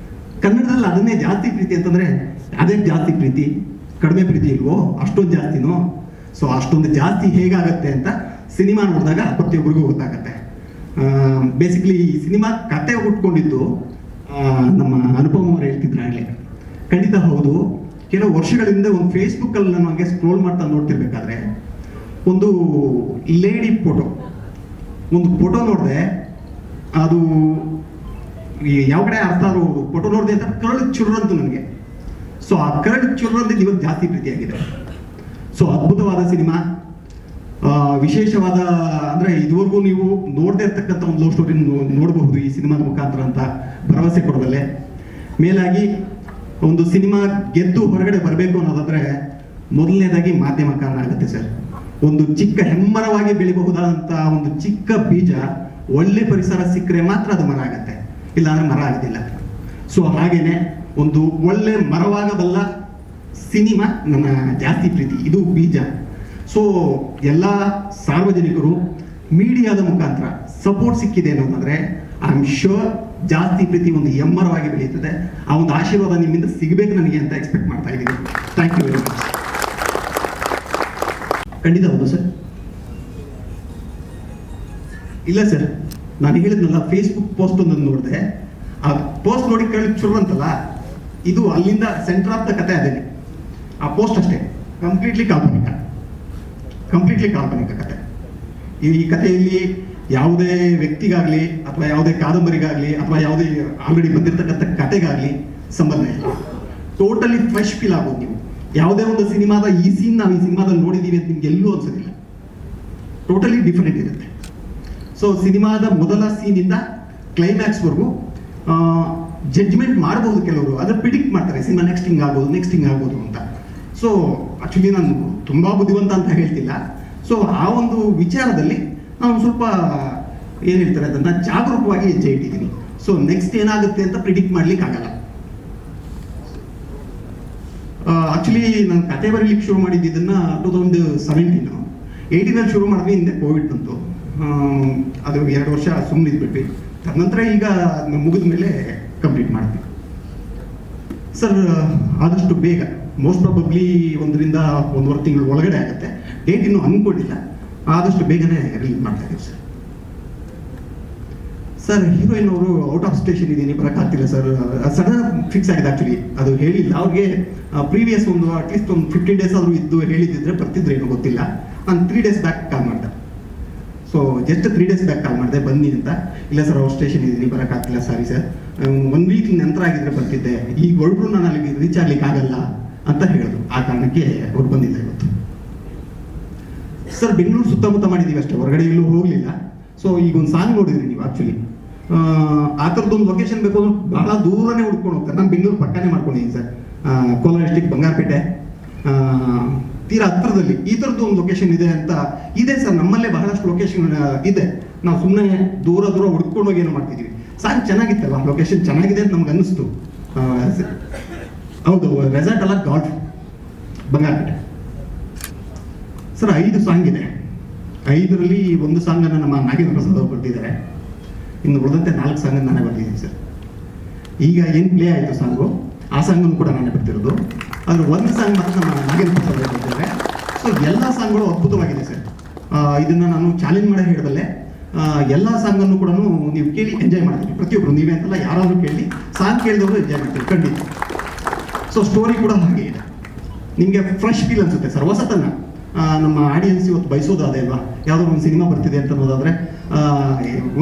ಕನ್ನಡದಲ್ಲಿ ಅದನ್ನೇ ಜಾಸ್ತಿ ಪ್ರೀತಿ ಅಂತಂದರೆ ಅದೇ ಜಾಸ್ತಿ ಪ್ರೀತಿ, ಕಡಿಮೆ ಪ್ರೀತಿ ಇಲ್ವೋ, ಅಷ್ಟೊಂದು ಜಾಸ್ತಿನೋ. ಸೊ ಅಷ್ಟೊಂದು ಜಾಸ್ತಿ ಹೇಗಾಗತ್ತೆ ಅಂತ ಸಿನಿಮಾ ನೋಡಿದಾಗ ಪ್ರತಿಯೊಬ್ಬರಿಗೂ ಗೊತ್ತಾಗತ್ತೆ. ಬೇಸಿಕಲಿ ಈ ಸಿನಿಮಾ ಕತೆ ಹುಟ್ಕೊಂಡಿದ್ದು ನಮ್ಮ ಅನುಪಮ್ ಅವರು ಹೇಳ್ತಿದ್ರಾಗಲೇ, ಖಂಡಿತ ಹೌದು. ಕೆಲವು ವರ್ಷಗಳಿಂದ ಒಂದು ಫೇಸ್ಬುಕ್ಕಲ್ಲಿ ನಾನು ಹಾಗೆ ಸ್ಕ್ರೋಲ್ ಮಾಡ್ತಾ ನೋಡ್ತಿರ್ಬೇಕಾದ್ರೆ ಒಂದು ಲೇಡಿ ಒಂದು ಫೋಟೋ ನೋಡಿದೆ. ಅದು ಯಾವ ಕಡೆ ಅರ್ಥ ಆದ್ರೂ ಫೋಟೋ ನೋಡಿದೆ ಅಂತ ಕರಳು ಚುರ್ರಂತು ನನಗೆ. ಸೊ ಆ ಕರಳು ಚುರ್ರಂದಿದ್ದು ಇವತ್ತು ಜಾಸ್ತಿ ಪ್ರೀತಿಯಾಗಿದೆ. ಸೊ ಅದ್ಭುತವಾದ ಸಿನಿಮಾ, ವಿಶೇಷವಾದ ಅಂದರೆ ಇದುವರೆಗೂ ನೀವು ನೋಡದೇ ಇರ್ತಕ್ಕಂಥ ಒಂದು ಲವ್ ಸ್ಟೋರಿ ನೋಡಬಹುದು ಈ ಸಿನಿಮಾದ ಮುಖಾಂತರ ಅಂತ ಭರವಸೆ ಕೊಡಬಲ್ಲೆ. ಮೇಲಾಗಿ ಒಂದು ಸಿನಿಮಾ ಗೆದ್ದು ಹೊರಗಡೆ ಬರಬೇಕು ಅನ್ನೋದಾದ್ರೆ ಮೊದಲನೇದಾಗಿ ಮಾಧ್ಯಮ ಕಾರಣ ಆಗುತ್ತೆ ಸರ್. ಒಂದು ಚಿಕ್ಕ ಹೆಮ್ಮರವಾಗಿ ಬೆಳಿಬಹುದಾದಂಥ ಒಂದು ಚಿಕ್ಕ ಬೀಜ ಒಳ್ಳೆ ಪರಿಸರ ಸಿಕ್ಕರೆ ಮಾತ್ರ ಅದು ಮರ ಆಗತ್ತೆ, ಇಲ್ಲಾಂದ್ರೆ ಮರ ಆಗೋದಿಲ್ಲ. ಸೊ ಹಾಗೇನೆ ಒಂದು ಒಳ್ಳೆ ಮರವಾಗಬಲ್ಲ ಸಿನಿಮಾ ನನ್ನ ಜಾಸ್ತಿ ಪ್ರೀತಿ, ಇದು ಬೀಜ. ಸೊ ಎಲ್ಲ ಸಾರ್ವಜನಿಕರು ಮೀಡಿಯಾದ ಮುಖಾಂತರ ಸಪೋರ್ಟ್ ಸಿಕ್ಕಿದೆ ಅನ್ನೋದಾದ್ರೆ ಐ ಆಮ್ ಶ್ಯೂರ್ ಜಾಸ್ತಿ ಪ್ರೀತಿ ಒಂದು ಎಮ್ಮರವಾಗಿ ಬೆಳೆಯುತ್ತದೆ. ಆ ಒಂದು ಆಶೀರ್ವಾದ ನಿಮ್ಮಿಂದ ಸಿಗಬೇಕು ನನಗೆ ಅಂತ ಎಕ್ಸ್ಪೆಕ್ಟ್ ಮಾಡ್ತಾ ಇದ್ದೀನಿ. Thank you very much. ಖಂಡಿತ ಹೌದು ಸರ್. ಇಲ್ಲ ಸರ್, ನಾನು ಹೇಳಿದ್ನಲ್ಲ, ಫೇಸ್ಬುಕ್ ಪೋಸ್ಟ್ ಒಂದನ್ನು ನೋಡಿದೆ, ಆ ಪೋಸ್ಟ್ ನೋಡಿ ಕೇಳಲಿಕ್ಕೆ ಶುರು ಅಂತಲ್ಲ, ಇದು ಅಲ್ಲಿಂದ ಸೆಂಟರ್ ಆಫ್ ದ ಕತೆ ಅದೇನೆ. ಆ ಪೋಸ್ಟ್ ಅಷ್ಟೇ ಕಂಪ್ಲೀಟ್ಲಿ ಕಾಲ್ಪನಿಕ ಕತೆ. ಈ ಕಥೆಯಲ್ಲಿ ಯಾವುದೇ ವ್ಯಕ್ತಿಗಾಗಲಿ ಅಥವಾ ಯಾವುದೇ ಕಾದಂಬರಿಗಾಗಲಿ ಅಥವಾ ಯಾವುದೇ ಆಲ್ರೆಡಿ ಬಂದಿರತಕ್ಕಂಥ ಕತೆಗಾಗಲಿ ಸಂಬಂಧ ಇಲ್ಲ. ಟೋಟಲಿ ಫ್ರೆಶ್ ಫೀಲ್ ಆಗೋದು ನೀವು. ಯಾವುದೇ ಒಂದು ಸಿನಿಮಾದ ಈ ಸೀನ್ ನಾವು ಈ ಸಿನಿಮಾದಲ್ಲಿ ನೋಡಿದ್ದೀವಿ ಅಂತ ನಿಮ್ಗೆ ಎಲ್ಲೂ ಅನ್ಸೋದಿಲ್ಲ. ಟೋಟಲಿ ಡಿಫರೆಂಟ್ ಇರುತ್ತೆ. ಸೊ ಸಿನಿಮಾದ ಮೊದಲ ಸೀನಿಂದ ಕ್ಲೈಮ್ಯಾಕ್ಸ್ವರೆಗೂ ಜಡ್ಜ್ಮೆಂಟ್ ಮಾಡ್ಬೋದು ಕೆಲವರು, ಅದನ್ನು ಪ್ರಿಡಿಕ್ಟ್ ಮಾಡ್ತಾರೆ, ಸಿನಿಮಾ ನೆಕ್ಸ್ಟ್ ಹಿಂಗ್ ಆಗ್ಬೋದು ಅಂತ. ಸೊ ಆಕ್ಚುಲಿ ನಾನು ತುಂಬ ಬುದ್ಧಿವಂತ ಅಂತ ಹೇಳ್ತಿಲ್ಲ. ಸೊ ಆ ಒಂದು ವಿಚಾರದಲ್ಲಿ ನಾನು ಸ್ವಲ್ಪ ಏನು ಹೇಳ್ತಾರೆ ಅದನ್ನು ಜಾಗರೂಕವಾಗಿ ಹೆಜ್ಜೆ ಇಟ್ಟಿದ್ದೀನಿ. ಸೊ ನೆಕ್ಸ್ಟ್ ಏನಾಗುತ್ತೆ ಅಂತ ಪ್ರಿಡಿಕ್ಟ್ ಮಾಡ್ಲಿಕ್ಕೆ ಆಗಲ್ಲ. ಆಕ್ಚುಲಿ ನಾನು ಕತೆ ಬರೀಲಿಕ್ಕೆ ಶುರು ಮಾಡಿದ್ದನ್ನ 2017, 18 ಶುರು ಮಾಡಿದ್ವಿ. ಹಿಂದೆ ಕೋವಿಡ್ ಬಂತು, ಅದು 2 ವರ್ಷ ಸುಮ್ಮನೆ ಇದ್ಬಿಟ್ವಿ. ತದನಂತರ ಈಗ ಮುಗಿದ ಮೇಲೆ ಕಂಪ್ಲೀಟ್ ಮಾಡ್ತೀವಿ ಸರ್. ಆದಷ್ಟು ಬೇಗ, ಮೋಸ್ಟ್ ಪ್ರಾಬಬ್ಲಿ 1-1.5 ತಿಂಗಳು ಒಳಗಡೆ ಆಗುತ್ತೆ. ಡೇಟ್ ಇನ್ನೂ ಅಂದ್ಕೊಂಡಿಲ್ಲ, ಆದಷ್ಟು ಬೇಗನೆ ರಿಲೀಸ್ ಮಾಡ್ತಾ ಇದೀವಿ ಸರ್. ಹೀರೋಯಿನ್ ಅವರು ಔಟ್ ಆಫ್ ಸ್ಟೇಷನ್ ಇದ್ದೀನಿ, ಬರೋಕ್ಕಾಗ್ತಿಲ್ಲ ಸರ್. ಸಡನ್ ಫಿಕ್ಸ್ ಆಗಿದೆ. ಆಕ್ಚುಲಿ ಅದು ಹೇಳಿಲ್ಲ ಅವ್ರಿಗೆ. ಪ್ರೀವಿಯಸ್ ಅಟ್ಲೀಸ್ಟ್ ಒಂದು 15 ಡೇಸ್ ಆದರೂ ಇದ್ದು ಹೇಳಿದ್ದಿದ್ರೆ ಬರ್ತಿದ್ರೇನೋ ಗೊತ್ತಿಲ್ಲ. ನಾನು 3 ಡೇಸ್ ಬ್ಯಾಕ್ ಕಾಲ್ ಮಾಡಿದೆ. ಸೊ ಜಸ್ಟ್ 3 ಡೇಸ್ ಬ್ಯಾಕ್ ಕಾಲ್ ಮಾಡಿದೆ ಬನ್ನಿ ಅಂತ. ಇಲ್ಲ ಸರ್ ಔಟ್ ಸ್ಟೇಷನ್ ಇದ್ದೀನಿ, ಬರೋಕ್ಕಾಗ್ತಿಲ್ಲ, ಸಾರಿ ಸರ್. 1 ವೀಕ್ ನಂತರ ಆಗಿದ್ರೆ ಬರ್ತಿದ್ದೆ, ಈಗ ಹೊರಡ್ರು ನಾನು ಅಲ್ಲಿಗೆ ರೀಚ್ ಆಗ್ಲಿಕ್ಕೆ ಆಗಲ್ಲ ಅಂತ ಹೇಳಿದ್ರು. ಆ ಕಾರಣಕ್ಕೆ ಅವ್ರು ಬಂದಿಲ್ಲ ಇವತ್ತು ಸರ್. ಬೆಂಗಳೂರು ಸುತ್ತಮುತ್ತ ಮಾಡಿದ್ದೀವಿ ಅಷ್ಟೇ, ಹೊರಗಡೆ ಎಲ್ಲೂ ಹೋಗಲಿಲ್ಲ. ಸೊ ಈಗ ಒಂದು ಸಾಂಗ್ ನೋಡಿದ್ರಿ ನೀವು. ಆಕ್ಚುಲಿ ಆ ಥರದ್ದೊಂದು ಲೊಕೇಶನ್ ಬೇಕು ಅಂದ್ರೆ ಬಹಳ ದೂರನೇ ಹುಡ್ಕೊಂಡು ಹೋಗ್ತಾರೆ. ನಾನು ಬೆಂಗಳೂರು ಪಕ್ಕನೇ ಮಾಡ್ಕೊಂಡಿದ್ದೀನಿ ಸರ್. ಕೋಲಾರ ಡಿಸ್ಟಿಕ್ ಬಂಗಾರಪೇಟೆ ತೀರಾ ಹತ್ರದಲ್ಲಿ ಈ ಥರದ್ದು ಒಂದು ಲೊಕೇಶನ್ ಇದೆ ಅಂತ ಇದೆ ಸರ್. ನಮ್ಮಲ್ಲೇ ಬಹಳಷ್ಟು ಲೊಕೇಶನ್ ಇದೆ. ನಾವು ಸುಮ್ಮನೆ ದೂರ ಹುಡ್ಕೊಂಡು ಹೋಗಿ ಏನೋ ಮಾಡ್ತಿದ್ದೀವಿ. ಸಾಂಗ್ ಚೆನ್ನಾಗಿತ್ತಲ್ಲ, ಲೊಕೇಶನ್ ಚೆನ್ನಾಗಿದೆ ಅಂತ ನಮ್ಗೆ ಅನ್ನಿಸ್ತು. ಹೌದು, ರೆಸಾರ್ಟ್ ಅಲ್ಲ, ಗಾಲ್ಫ್, ಬಂಗಾರಪೇಟೆ ಸರ್. 5 ಸಾಂಗ್ ಇದೆ. 5ರಲ್ಲಿ 1 ಸಾಂಗನ್ನು ನಮ್ಮ ನಾಗೇಂದ್ರ ಪ್ರಸಾದ್ ಅವರು ಬರ್ತಿದ್ದಾರೆ. ಇನ್ನು ಉಳಿದಂತೆ 4 ಸಾಂಗನ್ನು ನಾನೇ ಬರ್ತಿದ್ದೀನಿ ಸರ್. ಈಗ ಏನು ಪ್ಲೇ ಆಯಿತು ಸಾಂಗು, ಆ ಸಾಂಗನ್ನು ಕೂಡ ನಾನೇ ಬರ್ತಿರೋದು. ಅದ್ರ 1 ಸಾಂಗ್ ಮಾತ್ರ ನಮ್ಮ ನಾಗೇಂದ್ರ ಪ್ರಸಾದ್ ಅವರು ಬರ್ತಿದ್ದಾರೆ. ಸೊ ಎಲ್ಲ ಸಾಂಗ್ಗಳು ಅದ್ಭುತವಾಗಿದೆ ಸರ್. ಇದನ್ನು ನಾನು ಚಾಲೆಂಜ್ ಮಾಡೇ ಹೇಳಬಲ್ಲೆ. ಎಲ್ಲ ಸಾಂಗನ್ನು ಕೂಡ ನೀವು ಕೇಳಿ ಎಂಜಾಯ್ ಮಾಡ್ತೀವಿ. ಪ್ರತಿಯೊಬ್ಬರು, ನೀವೇ ಅಂತಲ್ಲ, ಯಾರಾದರೂ ಕೇಳಿ, ಸಾಂಗ್ ಕೇಳಿದವರು ಎಂಜಾಯ್ ಮಾಡ್ತೀವಿ ಖಂಡಿತ. ಸೊ ಸ್ಟೋರಿ ಕೂಡ ಹಾಗೆ ಇದೆ, ನಿಮಗೆ ಫ್ರೆಶ್ ಫೀಲ್ ಅನ್ಸುತ್ತೆ ಸರ್, ಹೊಸತನ. ನಮ್ಮ ಆಡಿಯನ್ಸ್ ಇವತ್ತು ಬಯಸೋದು ಅದೇ ಅಲ್ವಾ, ಯಾವುದೋ ಒಂದು ಸಿನಿಮಾ ಬರ್ತಿದೆ ಅಂತ ಅನ್ನೋದಾದ್ರೆ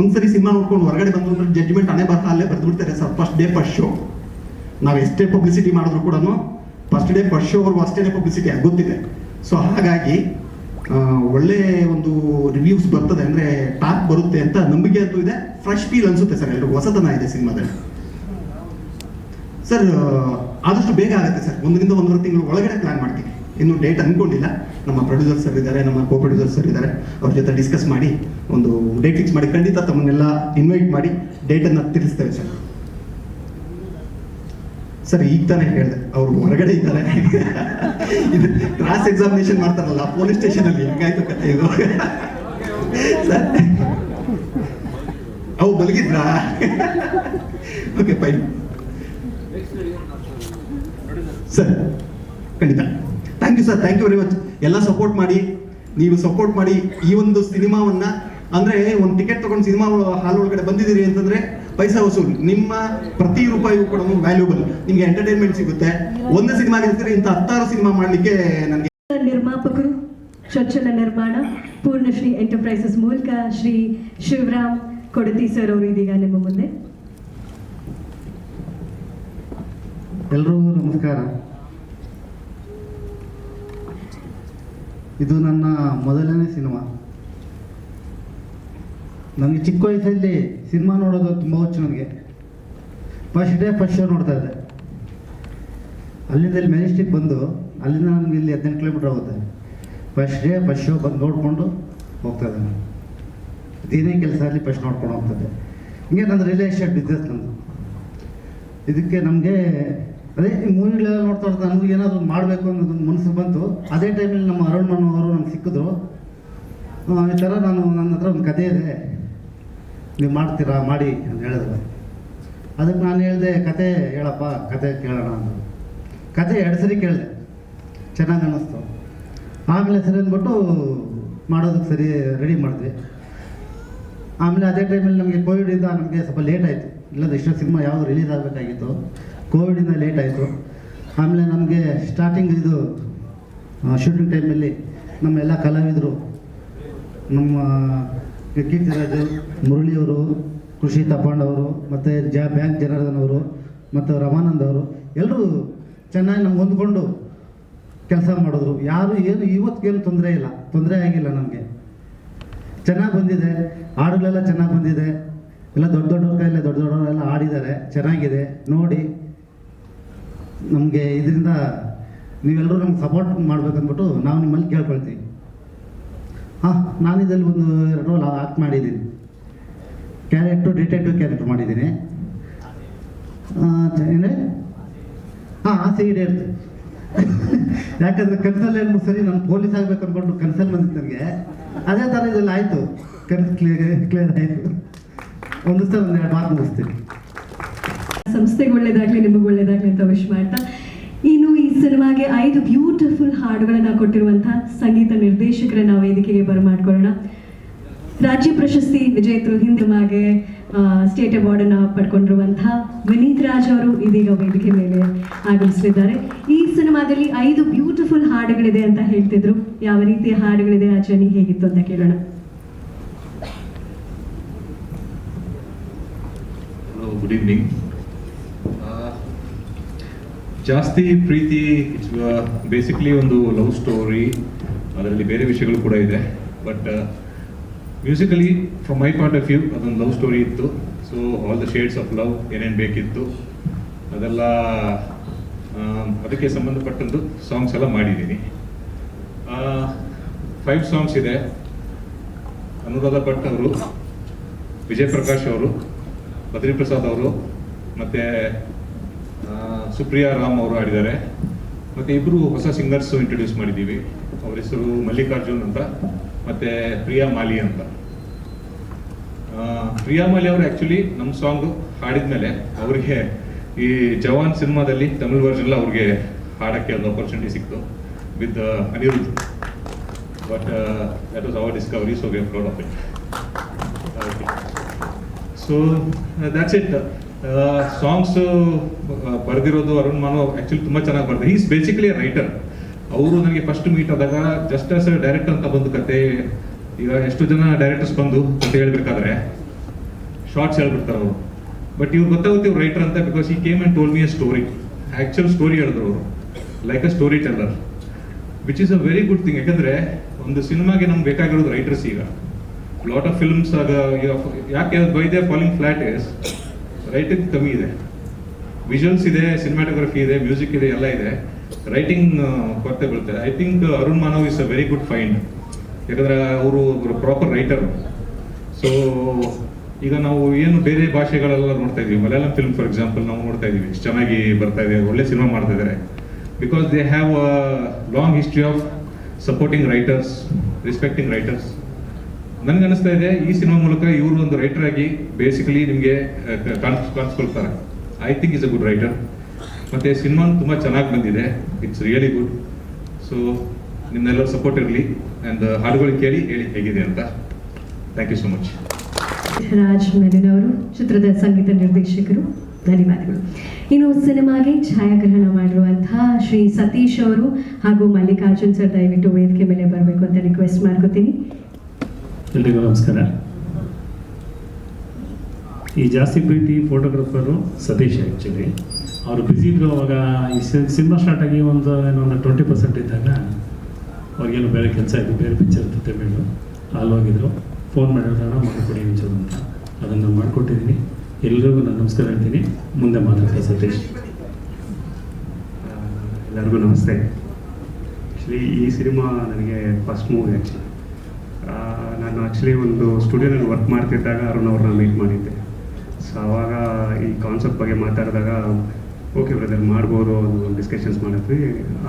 ಒಂದ್ಸರಿ ಸಿನಿಮಾ ನೋಡ್ಕೊಂಡು ಹೊರಗಡೆ ಬಂದು ಅಂದ್ರೆ ಜಡ್ಜ್ಮೆಂಟ್ ಅಲ್ಲೇ ಬರೆದು ಬಿಡ್ತಾರೆ sir. First day first show, ನಾವು ಎಷ್ಟೇ ಪಬ್ಲಿಸಿಟಿ ಮಾಡಿದ್ರು ಕೂಡ ಫಸ್ಟ್ ಡೇ ಫಸ್ಟ್ ಶೋ ಅವ್ರಿಗೂ ಅಷ್ಟೇ ಪಬ್ಲಿಸಿಟಿ ಗೊತ್ತಿದೆ. ಸೊ ಹಾಗಾಗಿ ಒಳ್ಳೆ ಒಂದು ರಿವ್ಯೂಸ್ ಬರ್ತದೆ, ಅಂದರೆ ಟಾಪ್ ಬರುತ್ತೆ ಅಂತ ನಂಬಿಕೆ ಅಂತೂ ಇದೆ. ಫ್ರೆಶ್ ಫೀಲ್ ಅನ್ಸುತ್ತೆ ಸರ್, ಎಲ್ರಿಗೂ ಹೊಸತನ ಇದೆ ಸಿನಿಮಾದಲ್ಲಿ ಸರ್. ಆದಷ್ಟು ಬೇಗ ಆಗುತ್ತೆ ಸರ್, 1-1.5 ತಿಂಗಳು ಒಳಗಡೆ ಪ್ಲಾನ್ ಮಾಡ್ತೀವಿ. ಇನ್ನೂ ಡೇಟ್ ಅಂದ್ಕೊಂಡಿಲ್ಲ. ನಮ್ಮ ಪ್ರೊಡ್ಯೂಸರ್ ಸರ್ ಇದ್ದಾರೆ, ನಮ್ಮ ಕೋ ಪ್ರೊಡ್ಯೂಸರ್ ಸರ್ ಇದ್ದಾರೆ, ಅವ್ರ ಜೊತೆ ಡಿಸ್ಕಸ್ ಮಾಡಿ ಒಂದು ಡೇಟ್ ಫಿಕ್ಸ್ ಮಾಡಿ ಖಂಡಿತ ತಮ್ಮನ್ನೆಲ್ಲ ಇನ್ವೈಟ್ ಮಾಡಿ ಡೇಟನ್ನು ತಿಳಿಸ್ತೇವೆ ಸರ್. ಸರ್ ಈಗ ತಾನೇ ಹೇಳಿದೆ, ಅವರು ಹೊರಗಡೆ ಇದ್ದಾರೆ. ಇದು ಕ್ರಾಸ್ ಎಕ್ಸಾಮಿನೇಷನ್ ಮಾಡ್ತಾರಲ್ಲ ಪೊಲೀಸ್ ಸ್ಟೇಷನ್ ಅಲ್ಲಿ, ಹೆಂಗಾಯ್ತು ಕತೆ ಇದು ಸರ್? ಅವು ಮಲಗಿದ್ರಾ? ಓಕೆ ಫೈನ್ ಸರ್, ಖಂಡಿತ. Thank you sir, thank you very much. ಎಲ್ಲ ಸಪೋರ್ಟ್ ಮಾಡಿ, ನೀವು ಸಪೋರ್ಟ್ ಮಾಡಿ ಈ ಒಂದು ಸಿನಿಮಾವನ್ನ. ಅಂದ್ರೆ ಒಂದು ಟಿಕೆಟ್ ತಗೊಂಡು ಸಿನಿಮಾ ಹಾಲ್ ಒಳಗಡೆ ಬಂದಿದ್ದೀರಿ ಅಂತಂದ್ರೆ ಪೈಸಾ ವಸೂಲು. ನಿಮ್ಮ ಪ್ರತಿ ರೂಪಾಯಿಗೂ ಕೂಡ ವ್ಯಾಲ್ಯೂಬಲ್, ನಿಮ್ಗೆ ಎಂಟರ್ಟೈನ್ಮೆಂಟ್ ಸಿಗುತ್ತೆ. ಒಂದು ಸಿನಿಮಾ ಗೆಲ್ತೀರಿ, ಇಂಥ 10 ಸಿನಿಮಾ ಮಾಡಲಿಕ್ಕೆ ನನಗೆ. ನಿರ್ಮಾಪಕರು, ಚೊಚ್ಚಲ ನಿರ್ಮಾಣ ಪೂರ್ಣಶ್ರೀ ಎಂಟರ್ಪ್ರೈಸಸ್ ಮೂಲಕ ಶ್ರೀ ಶಿವರಾಮ್ ಕೊಡತಿ ಸರ್ ಅವರು ಇದೀಗ ನಿಮ್ಮ ಮುಂದೆ. ಎಲ್ರಿಗೂ ನಮಸ್ಕಾರ. ಇದು ನನ್ನ ಮೊದಲನೇ ಸಿನಿಮಾ. ನನಗೆ ಚಿಕ್ಕ ವಯಸ್ಸಲ್ಲಿ ಸಿನಿಮಾ ನೋಡೋದು ತುಂಬ ಹುಚ್ಚು. ನನಗೆ ಫಸ್ಟ್ ಡೇ ಫಸ್ಟ್ ಶೋ ನೋಡ್ತಾ ಇದ್ದೆ. ಅಲ್ಲಿಂದ ಇಲ್ಲಿ ಮೆಜೆಸ್ಟಿಕ್ ಬಂದು, ಅಲ್ಲಿಂದ ನಮ್ಗೆ ಇಲ್ಲಿ 18 ಕಿಲೋಮೀಟ್ರ್ ಆಗುತ್ತೆ. ಫಸ್ಟ್ ಡೇ ಫಸ್ಟ್ ಶೋ ಬಂದು ನೋಡಿಕೊಂಡು ಹೋಗ್ತಾ ಇದ್ದೆ. ನಾನು ಏನೇ ಕೆಲಸ ಅಲ್ಲಿ ಫಸ್ಟ್ ನೋಡ್ಕೊಂಡು ಹೋಗ್ತದೆ. ಹಿಂಗೆ ನನ್ನ ರಿಯಲ್ ಎಸ್ಟೇಟ್ ಬಿಸ್ನೆಸ್ ನಂದು. ಇದಕ್ಕೆ ನಮಗೆ ಅದೇ ಮೂವಿಗಳೆಲ್ಲ ನೋಡ್ತಾ ಇರ್ತಾರೆ, ನನಗೂ ಏನಾದರೂ ಮಾಡಬೇಕು ಅನ್ನೋದು ಮನಸ್ಸು ಬಂತು. ಅದೇ ಟೈಮಲ್ಲಿ ನಮ್ಮ ಅರುಣ್ ಮನು ಅವರು ನನಗೆ ಸಿಕ್ಕಿದ್ರು. ಈ ಥರ ನನ್ನ ಹತ್ರ ಒಂದು ಕತೆ ಇದೆ, ನೀವು ಮಾಡ್ತೀರಾ ಮಾಡಿ ಅಂತ ಹೇಳಿದ್ರು. ಅದಕ್ಕೆ ನಾನು ಹೇಳಿದೆ, ಕತೆ ಹೇಳಪ್ಪ, ಕತೆ ಕೇಳೋಣ ಅಂತ. ಕತೆ 2 ಸರಿ ಕೇಳಿದೆ, ಚೆನ್ನಾಗಿ ಅನ್ನಿಸ್ತು. ಆಮೇಲೆ ಸರಿ ಅಂದ್ಬಿಟ್ಟು ಮಾಡೋದಕ್ಕೆ ಸರಿ ರೆಡಿ ಮಾಡಿದ್ವಿ. ಆಮೇಲೆ ಅದೇ ಟೈಮಲ್ಲಿ ನಮಗೆ ಕೋವಿಡಿಂದ ನಮಗೆ ಸ್ವಲ್ಪ ಲೇಟ್ ಆಯಿತು, ಇಲ್ಲದ ಇಷ್ಟು ಸಿನಿಮಾ ಯಾವುದು ರಿಲೀಸ್ ಆಗಬೇಕಾಗಿತ್ತು, ಕೋವಿಡಿಂದ ಲೇಟ್ ಆಯಿತು. ಆಮೇಲೆ ನಮಗೆ ಸ್ಟಾರ್ಟಿಂಗ್ ಇದು ಶೂಟಿಂಗ್ ಟೈಮಲ್ಲಿ ನಮ್ಮೆಲ್ಲ ಕಲಾವಿದರು, ನಮ್ಮ ಕೀರ್ತಿರಾಜು, ಮುರಳಿಯವರು, ಕೃಷಿ ತಪ್ಪಣ್ಣವರು, ಮತ್ತು ಬ್ಯಾಂಕ್ ಜನಾರ್ದನ್ ಅವರು ಮತ್ತು ರಮಾನಂದ್ ಅವರು ಎಲ್ಲರೂ ಚೆನ್ನಾಗಿ ನಮ್ಗೆ ಹೊಂದ್ಕೊಂಡು ಕೆಲಸ ಮಾಡಿದ್ರು. ಯಾರು ಏನು ಇವತ್ತಿಗೇನು ತೊಂದರೆ ಆಗಿಲ್ಲ. ನಮಗೆ ಚೆನ್ನಾಗಿ ಬಂದಿದೆ, ಹಾಡುಗಳೆಲ್ಲ ಚೆನ್ನಾಗಿ ಬಂದಿದೆ. ಎಲ್ಲ ದೊಡ್ಡವ್ರ ಕೈಯಲ್ಲೇ ದೊಡ್ಡವರೆಲ್ಲ ಆಡಿದ್ದಾರೆ, ಚೆನ್ನಾಗಿದೆ. ನೋಡಿ ನಮಗೆ ಇದರಿಂದ ನೀವೆಲ್ಲರೂ ನಮ್ಗೆ ಸಪೋರ್ಟ್ ಮಾಡ್ಬೇಕಂದ್ಬಿಟ್ಟು ನಾವು ನಿಮ್ಮಲ್ಲಿ ಕೇಳ್ಕೊಳ್ತೀವಿ. ನಾನು ಇದರಲ್ಲಿ ಒಂದು 2 ರೋಲ್ ಆಕ್ಟ್ ಮಾಡಿದ್ದೀನಿ. ಡಿಟೆಕ್ಟಿವ್ ಕ್ಯಾರೆಕ್ಟರ್ ಮಾಡಿದ್ದೀನಿ. ಏನೇ ಆಸೆ ಈಡೇರ್ತು. ಯಾಕಂದರೆ ಕನಸಲ್ಲಿ ಏನು ಸರಿ ನಾನು ಪೊಲೀಸ್ ಆಗಬೇಕು ಅಂದ್ಕೊಂಡು ಕನಸಲ್ಲಿ ಬಂದಿತ್ತು ನನಗೆ. ಅದೇ ಥರ ಇದೆಲ್ಲ ಆಯಿತು, ಕನಸು ಕ್ಲಿಯರ್ ಆಯಿತು. ಒಂದು ಸಲ 2 ಮಾತು ಮುಗಿಸ್ತೀನಿ. ಸಂಸ್ಥೆಗೆ ಒಳ್ಳೇದಾಗಲಿ, ನಿಮಗೆ ಒಳ್ಳೇದಾಗಲಿ ಅಂತ ವಿಶ್ ಮಾಡ್ತಾ, ಇನ್ನು ಈ ಸಿನಿಮಾಗೆ 5 ಬ್ಯೂಟಿಫುಲ್ ಹಾಡುಗಳನ್ನು ಕೊಟ್ಟಿರುವಂತಹ ಸಂಗೀತ ನಿರ್ದೇಶಕರನ್ನ ವೇದಿಕೆಗೆ ಬರಮಾಡ್ಕೊಳ್ಳೋಣ. ರಾಜ್ಯ ಪ್ರಶಸ್ತಿ ವಿಜೇತರು, ಹಿಂದಿಮಾಗೆ ಸ್ಟೇಟ್ ಅವಾರ್ಡನ್ನು ಪಡ್ಕೊಂಡಿರುವಂತಹ ವಿನೀತ್ ರಾಜ್ ಅವರು ಇದೀಗ ವೇದಿಕೆ ಮೇಲೆ ಆಗಮಿಸಲಿದ್ದಾರೆ. ಈ ಸಿನಿಮಾದಲ್ಲಿ 5 ಬ್ಯೂಟಿಫುಲ್ ಹಾಡುಗಳಿದೆ ಅಂತ ಹೇಳ್ತಿದ್ರು. ಯಾವ ರೀತಿಯ ಹಾಡುಗಳಿದೆ, ಆ ಜರ್ನಿ ಹೇಗಿತ್ತು ಅಂತ ಕೇಳೋಣ. Good evening. ಜಾಸ್ತಿ ಪ್ರೀತಿ ಇಟ್ಸ್ ಬೇಸಿಕ್ಲಿ ಒಂದು ಲವ್ ಸ್ಟೋರಿ. ಅದರಲ್ಲಿ ಬೇರೆ ವಿಷಯಗಳು ಕೂಡ ಇದೆ, but musically from my point of view ಅದೊಂದು ಲವ್ ಸ್ಟೋರಿ ಇತ್ತು. So all the shades of love ಏನೇನು ಬೇಕಿತ್ತು ಅದೆಲ್ಲ ಅದಕ್ಕೆ ಸಂಬಂಧಪಟ್ಟಂದು ಸಾಂಗ್ಸ್ ಎಲ್ಲ ಮಾಡಿದ್ದೀನಿ. 5 ಸಾಂಗ್ಸ್ ಇದೆ. ಅನುರಾಧ ಭಟ್ ಅವರು, ವಿಜಯ್ ಪ್ರಕಾಶ್ ಅವರು, ಬದ್ರಿ ಪ್ರಸಾದ್ ಅವರು, ಮತ್ತು ಸುಪ್ರಿಯಾ ರಾಮ್ ಅವರು ಆಡಿದ್ದಾರೆ. ಮತ್ತು 2 ಹೊಸ ಸಿಂಗರ್ಸು ಇಂಟ್ರೊಡ್ಯೂಸ್ ಮಾಡಿದ್ದೀವಿ. ಅವ್ರ ಹೆಸರು ಮಲ್ಲಿಕಾರ್ಜುನ್ ಅಂತ ಮತ್ತು ಪ್ರಿಯಾ ಮಾಲಿ ಅಂತ. ಪ್ರಿಯಾ ಮಾಲಿ ಅವರು ಆ್ಯಕ್ಚುಲಿ ನಮ್ಮ ಸಾಂಗು ಹಾಡಿದ್ಮೇಲೆ ಅವ್ರಿಗೆ ಈ ಜವಾನ್ ಸಿನಿಮಾದಲ್ಲಿ ತಮಿಳ್ ವರ್ಷನ್ಲ್ಲ ಅವ್ರಿಗೆ ಹಾಡೋಕ್ಕೆ ಒಂದು ಆಪರ್ಚುನಿಟಿ ಸಿಕ್ತು with Anirudh. But that was our discovery, so we are proud of it. Okay, so that's it. Songs ಬರೆದಿರೋದು ಅರುಣ್ ಮಾನವ್ ಆ್ಯಕ್ಚುಲಿ ತುಂಬ ಚೆನ್ನಾಗಿ ಬರೆದ. Is basically writer. ಅವರು ನನಗೆ ಫಸ್ಟ್ ಮೀಟ್ ಆದಾಗ ಜಸ್ಟ್ ಆಸ್ ಎ ಡೈರೆಕ್ಟರ್ ಅಂತ ಬಂದು ಕತೆ. ಈಗ ಎಷ್ಟು ಜನ ಡೈರೆಕ್ಟರ್ಸ್ ಬಂದು ಕತೆ ಹೇಳ್ಬೇಕಾದ್ರೆ ಶಾರ್ಟ್ಸ್ ಹೇಳ್ಬಿಡ್ತಾರೆ ಅವರು, ಬಟ್ ಇವ್ರು ಗೊತ್ತಾಗುತ್ತೆ ಇವ್ರು ರೈಟರ್ ಅಂತ. ಬಿಕಾಸ್ ಈ came and toll me a story, actual story ಹೇಳಿದ್ರು ಅವರು, like a story teller, which is a very good thing. ಯಾಕಂದರೆ ಒಂದು ಸಿನಿಮಾಗೆ ನಮ್ಗೆ ಬೇಕಾಗಿರೋದು ರೈಟರ್ಸ್. ಈಗ ಲಾಟ್ ಆಫ್ ಫಿಲ್ಮ್ಸ್ ಆಗ ಯಾಕೆ by they falling flat is writing ಕಮ್ಮಿ ಇದೆ. ವಿಜುವಲ್ಸ್ ಇದೆ, ಸಿನಿಮಾಟೋಗ್ರಫಿ ಇದೆ, ಮ್ಯೂಸಿಕ್ ಇದೆ, ಎಲ್ಲ ಇದೆ. ರೈಟಿಂಗ್ ಕೊರತೆ ಬೀಳುತ್ತೆ. I think Arun Manav is a very good find. ಯಾಕಂದರೆ ಅವರು ಪ್ರಾಪರ್ ರೈಟರ್. ಸೊ ಈಗ ನಾವು ಏನು ಬೇರೆ ಭಾಷೆಗಳೆಲ್ಲ ನೋಡ್ತಾ ಇದೀವಿ, ಮಲಯಾಳಂ ಫಿಲ್ಮ್ ಫಾರ್ ಎಕ್ಸಾಂಪಲ್ ನಾವು ನೋಡ್ತಾ ಇದೀವಿ, ಎಷ್ಟು ಚೆನ್ನಾಗಿ ಬರ್ತಾ ಇದೆ, ಒಳ್ಳೆ ಸಿನಿಮಾ ಮಾಡ್ತಾ ಇದ್ದಾರೆ. Because they have a long history of supporting writers, respecting writers. ನನಗೆ ಅನಿಸ್ತಾ ಇದೆ ಈ ಸಿನಿಮಾ ಮೂಲಕ ಇವರು ಒಂದು ರೈಟರ್ ಆಗಿ ಬೇಸಿಕಲಿ ನಿಮಗೆ ಕಾಣಿಸ್ಕೊಳ್ತಾರೆ. I think is a good writer. ಮತ್ತು ಸಿನಿಮಾ ತುಂಬ ಚೆನ್ನಾಗಿ ಬಂದಿದೆ, ಇಟ್ಸ್ ರಿಯಲಿ ಗುಡ್. ಸೊ ನಿಮ್ಮೆಲ್ಲರ ಸಪೋರ್ಟ್ ಇರಲಿ ಆ್ಯಂಡ್ ಹಾಡುಗಳು ಕೇಳಿ ಹೇಳಿ ಹೇಗಿದೆ ಅಂತ. Thank you so much. Raj Menon ಅವರು, ಚಿತ್ರದ ಸಂಗೀತ ನಿರ್ದೇಶಕರು, ಧನ್ಯವಾದಗಳು. ಇನ್ನು ಸಿನಿಮಾಗೆ ಛಾಯಾಗ್ರಹಣ ಮಾಡಿರುವಂತಹ ಶ್ರೀ ಸತೀಶ್ ಅವರು ಹಾಗೂ ಮಲ್ಲಿಕಾರ್ಜುನ್ ಸರ್ ದಯವಿಟ್ಟು ವೇದಿಕೆ ಮೇಲೆ ಬರಬೇಕು ಅಂತ ರಿಕ್ವೆಸ್ಟ್ ಮಾಡ್ಕೋತೀನಿ. ಎಲ್ರಿಗೂ ನಮಸ್ಕಾರ. ಈ ಜಾಸ್ತಿ ಪ್ರೀತಿ ಫೋಟೋಗ್ರಾಫರು ಸತೀಶ್. ಆ್ಯಕ್ಚುಲಿ ಅವರು ಬ್ಯುಸಿ ಇದ್ರು. ಅವಾಗ ಈ ಸಿನಿಮಾ ಸ್ಟಾರ್ಟ್ ಆಗಿ ಒಂದು 20% ಇದ್ದಾಗ ಅವ್ರಿಗೇನು ಬೇರೆ ಕೆಲಸ ಇತ್ತು, ಬೇರೆ ಪಿಕ್ಚರ್ ಇತ್ತು ತಮಿಳು. ಅಲ್ಲಿ ಹೋಗಿದ್ರು, ಫೋನ್ ಮಾಡಿರೋಣ ಮಾಡಿಕೊಡಿ ಒಂಚೂರು ಅಂತ. ಅದನ್ನು ಮಾಡಿಕೊಟ್ಟಿದ್ದೀನಿ. ಎಲ್ರಿಗೂ ನಾನು ನಮಸ್ಕಾರ ಹೇಳ್ತೀನಿ. ಮುಂದೆ ಮಾತಾಡ್ತಾರೆ ಸತೀಶ್. ಎಲ್ಲರಿಗೂ ನಮಸ್ತೆ. ಆ್ಯಕ್ಚುಲಿ ಈ ಸಿನಿಮಾ ನನಗೆ ಫಸ್ಟ್ ಮೂವಿ. ಆ್ಯಕ್ಚುಲಿ ನಾನು ಒಂದು ಸ್ಟುಡಿಯೋದಲ್ಲಿ ವರ್ಕ್ ಮಾಡ್ತಿದ್ದಾಗ ಅರುಣ್ ಅವ್ರನ್ನ ಮೀಟ್ ಮಾಡಿದ್ದೆ. ಸೊ ಆವಾಗ ಈ ಕಾನ್ಸೆಪ್ಟ್ ಬಗ್ಗೆ ಮಾತಾಡಿದಾಗ ಓಕೆ ಬ್ರದರ್ ಮಾಡ್ಬೋದು ಒಂದು ಡಿಸ್ಕಷನ್ಸ್ ಮಾಡಿದ್ವಿ.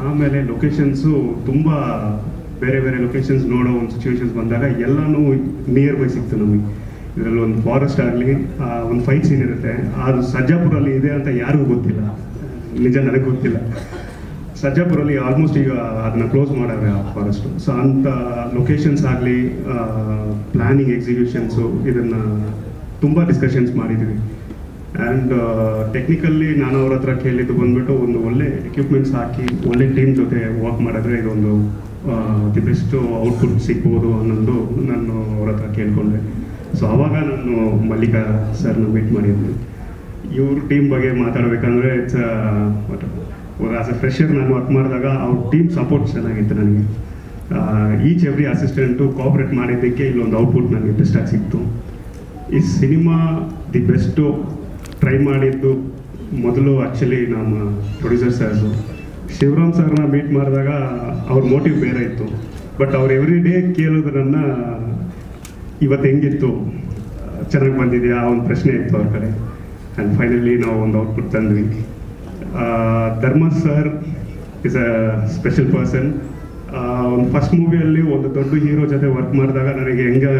ಆಮೇಲೆ ಲೊಕೇಶನ್ಸು ತುಂಬ ಬೇರೆ ಬೇರೆ ಲೊಕೇಶನ್ಸ್ ನೋಡೋ ಒಂದು ಸಿಚುವೇಶನ್ಸ್ ಬಂದಾಗ ಎಲ್ಲನೂ ನಿಯರ್ ಬೈ ಸಿಕ್ತು ನಮಗೆ. ಇದರಲ್ಲಿ ಒಂದು ಫಾರೆಸ್ಟ್ ಆಗಲಿ, ಒಂದು ಫೈಟ್ ಸೀನ್ ಇರುತ್ತೆ, ಅದು ಸರ್ಜಾಪುರಲ್ಲಿ ಇದೆ ಅಂತ ಯಾರಿಗೂ ಗೊತ್ತಿಲ್ಲ, ನಿಜ ನನಗೆ ಗೊತ್ತಿಲ್ಲ. ಸರ್ಜಾಪುರಲ್ಲಿ ಆಲ್ಮೋಸ್ಟ್ ಈಗ ಅದನ್ನ ಕ್ಲೋಸ್ ಮಾಡಾರೆ ಆ ಫಾರೆಸ್ಟು. ಸೊ ಅಂಥ ಲೊಕೇಶನ್ಸ್ ಆಗಲಿ ಪ್ಲ್ಯಾನಿಂಗ್ ಎಕ್ಸಿಕ್ಯೂಷನ್ಸು ಇದನ್ನು ತುಂಬ ಡಿಸ್ಕಷನ್ಸ್ ಮಾಡಿದ್ದೀವಿ. ಆ್ಯಂಡ್ ಟೆಕ್ನಿಕಲ್ಲಿ ನಾನು ಅವ್ರ ಹತ್ರ ಕೇಳಿದ್ದು ಬಂದ್ಬಿಟ್ಟು ಒಂದು ಒಳ್ಳೆ ಎಕ್ವಿಪ್ಮೆಂಟ್ಸ್ ಹಾಕಿ ಒಳ್ಳೆ ಟೀಮ್ ಜೊತೆ ವರ್ಕ್ ಮಾಡಿದ್ರೆ ಇದೊಂದು ದಿ ಬೆಸ್ಟ್ ಔಟ್ಪುಟ್ ಸಿಗ್ಬೋದು ಅನ್ನೋದು ನಾನು ಅವ್ರ ಹತ್ರ ಕೇಳಿಕೊಂಡೆ. ಸೊ ಆವಾಗ ನಾನು ಮಲ್ಲಿಕಾ ಸರ್ನ ಮೀಟ್ ಮಾಡಿದ್ದೆ. ಇವ್ರ ಟೀಮ್ ಬಗ್ಗೆ ಮಾತಾಡಬೇಕಂದ್ರೆ ಇಟ್ಸ್ ಆಸ್ ಎ ಫ್ರೆಷರ್ ನಾನು ವರ್ಕ್ ಮಾಡಿದಾಗ ಅವ್ರ ಟೀಮ್ ಸಪೋರ್ಟ್ ಚೆನ್ನಾಗಿತ್ತು ನನಗೆ. ಈಚ್ ಎವ್ರಿ ಅಸಿಸ್ಟೆಂಟು ಕೋಆಪ್ರೇಟ್ ಮಾಡಿದ್ದಕ್ಕೆ ಇಲ್ಲೊಂದು ಔಟ್ಪುಟ್ ನನಗೆ ಬೆಸ್ಟಾಗಿ ಸಿಕ್ತು. ಈ ಸಿನಿಮಾ ದಿ ಬೆಸ್ಟು ಟ್ರೈ ಮಾಡಿದ್ದು ಮೊದಲು ಆ್ಯಕ್ಚುಲಿ ನಮ್ಮ ಪ್ರೊಡ್ಯೂಸರ್ ಸರ್ಸು ಶಿವರಾಮ್ ಸರ್ನ ಮೀಟ್ ಮಾಡಿದಾಗ ಅವ್ರ ಮೋಟಿವ್ ಬೇರೆ ಇತ್ತು. ಬಟ್ ಅವ್ರು ಎವ್ರಿ ಡೇ ಕೇಳೋದು ನನ್ನ ಇವತ್ತು ಹೆಂಗಿತ್ತು, ಚೆನ್ನಾಗಿ ಬಂದಿದೆಯಾ, ಒಂದು ಪ್ರಶ್ನೆ ಇತ್ತು ಅವ್ರ ಕಡೆ. ಆ್ಯಂಡ್ ಫೈನಲಿ ನಾವು ಒಂದು ಔಟ್ಪುಟ್ ತಂದ್ವಿ. ಧರ್ಮ sir is a special person. ಒಂದು ಫಸ್ಟ್ ಮೂವಿಯಲ್ಲಿ ಒಂದು ದೊಡ್ಡ ಹೀರೋ ಜೊತೆ ವರ್ಕ್ ಮಾಡಿದಾಗ ನನಗೆ ಹೆಂಗೆ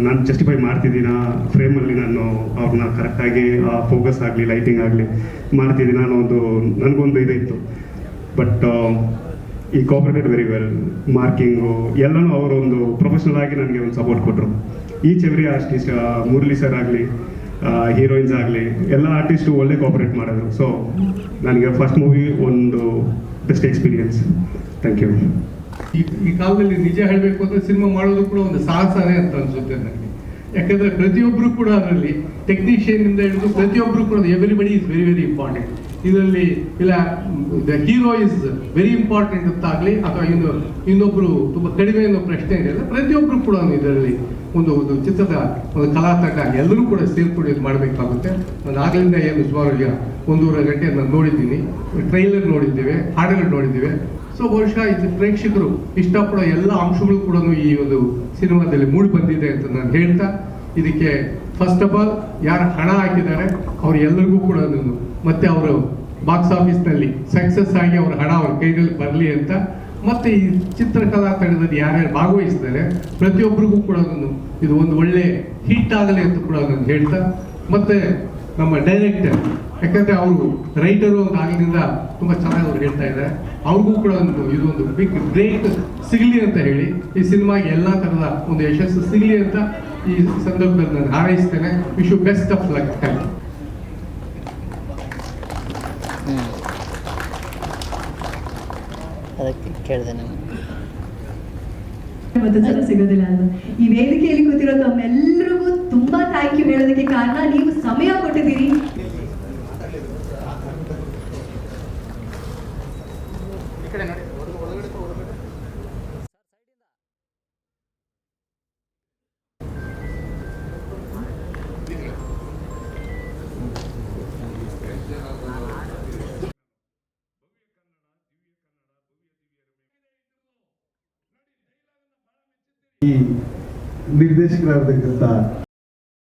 ನಾನು ಜಸ್ಟಿಫೈ ಮಾಡ್ತಿದ್ದೀನ ಫ್ರೇಮಲ್ಲಿ, ನಾನು ಅವ್ರನ್ನ ಕರೆಕ್ಟಾಗಿ ಫೋಕಸ್ ಆಗಲಿ ಲೈಟಿಂಗ್ ಆಗಲಿ ಮಾಡ್ತಿದ್ದೀನಿ ಅನ್ನೋ ಒಂದು ನನಗೊಂದು ಇದಿತ್ತು. But he cooperated very well. Marking ಎಲ್ಲನೂ ಅವರೊಂದು ಪ್ರೊಫೆಷ್ನಲ್ ಆಗಿ ನನಗೆ ಒಂದು ಸಪೋರ್ಟ್ ಕೊಟ್ಟರು. Each every artist, Murali sir ಆಗಲಿ, ಹೀರೋಯಿನ್ಸ್ ಆಗಲಿ, ಎಲ್ಲ ಆರ್ಟಿಸ್ಟು ಒಳ್ಳೆ ಕೋಆಪರೇಟ್ ಮಾಡೋದು. ಸೊ ನನಗೆ ಫಸ್ಟ್ ಮೂವಿ ಒಂದು ಬೆಸ್ಟ್ ಎಕ್ಸ್ಪೀರಿಯನ್ಸ್. Thank you. ಈ ಕಾಲದಲ್ಲಿ ನಿಜ ಹೇಳಬೇಕು ಅಂದರೆ ಸಿನಿಮಾ ಮಾಡೋದು ಕೂಡ ಒಂದು ಸಾಹಸನೇ ಅಂತ ಅನಿಸುತ್ತೆ ನನಗೆ. ಯಾಕಂದರೆ ಪ್ರತಿಯೊಬ್ಬರು ಕೂಡ ಅದರಲ್ಲಿ ಟೆಕ್ನಿಷಿಯನ್ನಿಂದ ಹಿಡಿದು ಪ್ರತಿಯೊಬ್ಬರು ಕೂಡ everybody is very very important. ಇದರಲ್ಲಿ ಇಲ್ಲ the hero is very important ಅಂತಾಗಲಿ ಅಥವಾ ಇನ್ನೊಬ್ಬರು ತುಂಬ ಕಡಿಮೆ ಅನ್ನೋ ಪ್ರಶ್ನೆ ಇದೆಯಲ್ಲ, ಪ್ರತಿಯೊಬ್ಬರು ಕೂಡ ಇದರಲ್ಲಿ ಒಂದು ಚಿತ್ರದ ಒಂದು ಕಲಾತಂಡ ಎಲ್ಲರೂ ಕೂಡ ಸೇರ್ಕೊಂಡು ಇದು ಮಾಡಬೇಕಾಗುತ್ತೆ. ನಾನು ಆಗಲಿಂದ ಏನು ಸುಮಾರು 1.5 ಗಂಟೆ ನಾನು ನೋಡಿದ್ದೀನಿ, ಟ್ರೈಲರ್ ನೋಡಿದ್ದೇವೆ, ಹಾಡುಗಳು ನೋಡಿದ್ದೇವೆ. ಸೊ ಬಹುಶಃ ಇದು ಪ್ರೇಕ್ಷಕರು ಇಷ್ಟಪಡೋ ಎಲ್ಲ ಅಂಶಗಳು ಕೂಡ ಈ ಒಂದು ಸಿನಿಮಾದಲ್ಲಿ ಮೂಡಿ ಬಂದಿದೆ ಅಂತ ನಾನು ಹೇಳ್ತಾ, ಇದಕ್ಕೆ ಫಸ್ಟ್ ಆಫ್ ಆಲ್ ಯಾರು ಹಣ ಹಾಕಿದ್ದಾರೆ ಅವ್ರು ಎಲ್ಲರಿಗೂ ಕೂಡ ಮತ್ತೆ ಅವರು ಬಾಕ್ಸ್ ಆಫೀಸ್ನಲ್ಲಿ ಸಕ್ಸಸ್ ಆಗಿ ಅವ್ರ ಹಣ ಅವ್ರ ಕೈಯಲ್ಲಿ ಬರಲಿ ಅಂತ, ಮತ್ತೆ ಈ ಚಿತ್ರಕಲಾ ತಂಡದಲ್ಲಿ ಯಾರ್ಯಾರು ಭಾಗವಹಿಸಿದ್ದಾರೆ ಪ್ರತಿಯೊಬ್ಬರಿಗೂ ಕೂಡ ಇದು ಒಂದು ಒಳ್ಳೆ ಹಿಟ್ ಆಗಲಿ ಅಂತ ಕೂಡ ನಾನು ಹೇಳ್ತಾ, ಮತ್ತೆ ನಮ್ಮ ಡೈರೆಕ್ಟರ್, ಯಾಕಂದರೆ ಅವರು ರೈಟರು ಅಂತ ಆಗಲಿಂದ ತುಂಬ ಚೆನ್ನಾಗಿ ಅವ್ರು ಹೇಳ್ತಾ ಇದ್ದಾರೆ, ಅವ್ರಿಗೂ ಕೂಡ ಇದೊಂದು ಬಿಗ್ ಬ್ರೇಕ್ ಸಿಗಲಿ ಅಂತ ಹೇಳಿ ಈ ಸಿನಿಮಾಗೆ ಎಲ್ಲ ಥರದ ಒಂದು ಯಶಸ್ಸು ಸಿಗಲಿ ಅಂತ ಈ ಸಂದರ್ಭದಲ್ಲಿ ನಾನು ಹಾರೈಸ್ತೇನೆ. Wish you best of luck. ಅದಕ್ಕೆ ಕೇಳಿದೆ ನಾನು. ಮತ್ತೆ ಸಲ ಸಿಗೋದಿಲ್ಲ ಅಲ್ವಾ? ಈ ವೇದಿಕೆಯಲ್ಲಿ ಕೂತಿರೋ ತಮ್ಮೆಲ್ಲರಿಗೂ ತುಂಬಾ ಥ್ಯಾಂಕ್ ಯು ಹೇಳೋದಕ್ಕೆ ಕಾರಣ ನೀವು ಸಮಯ ಕೊಟ್ಟಿದ್ದೀರಿ. ಈ ನಿರ್ದೇಶಕರಾಗಿರ್ತಕ್ಕಂಥ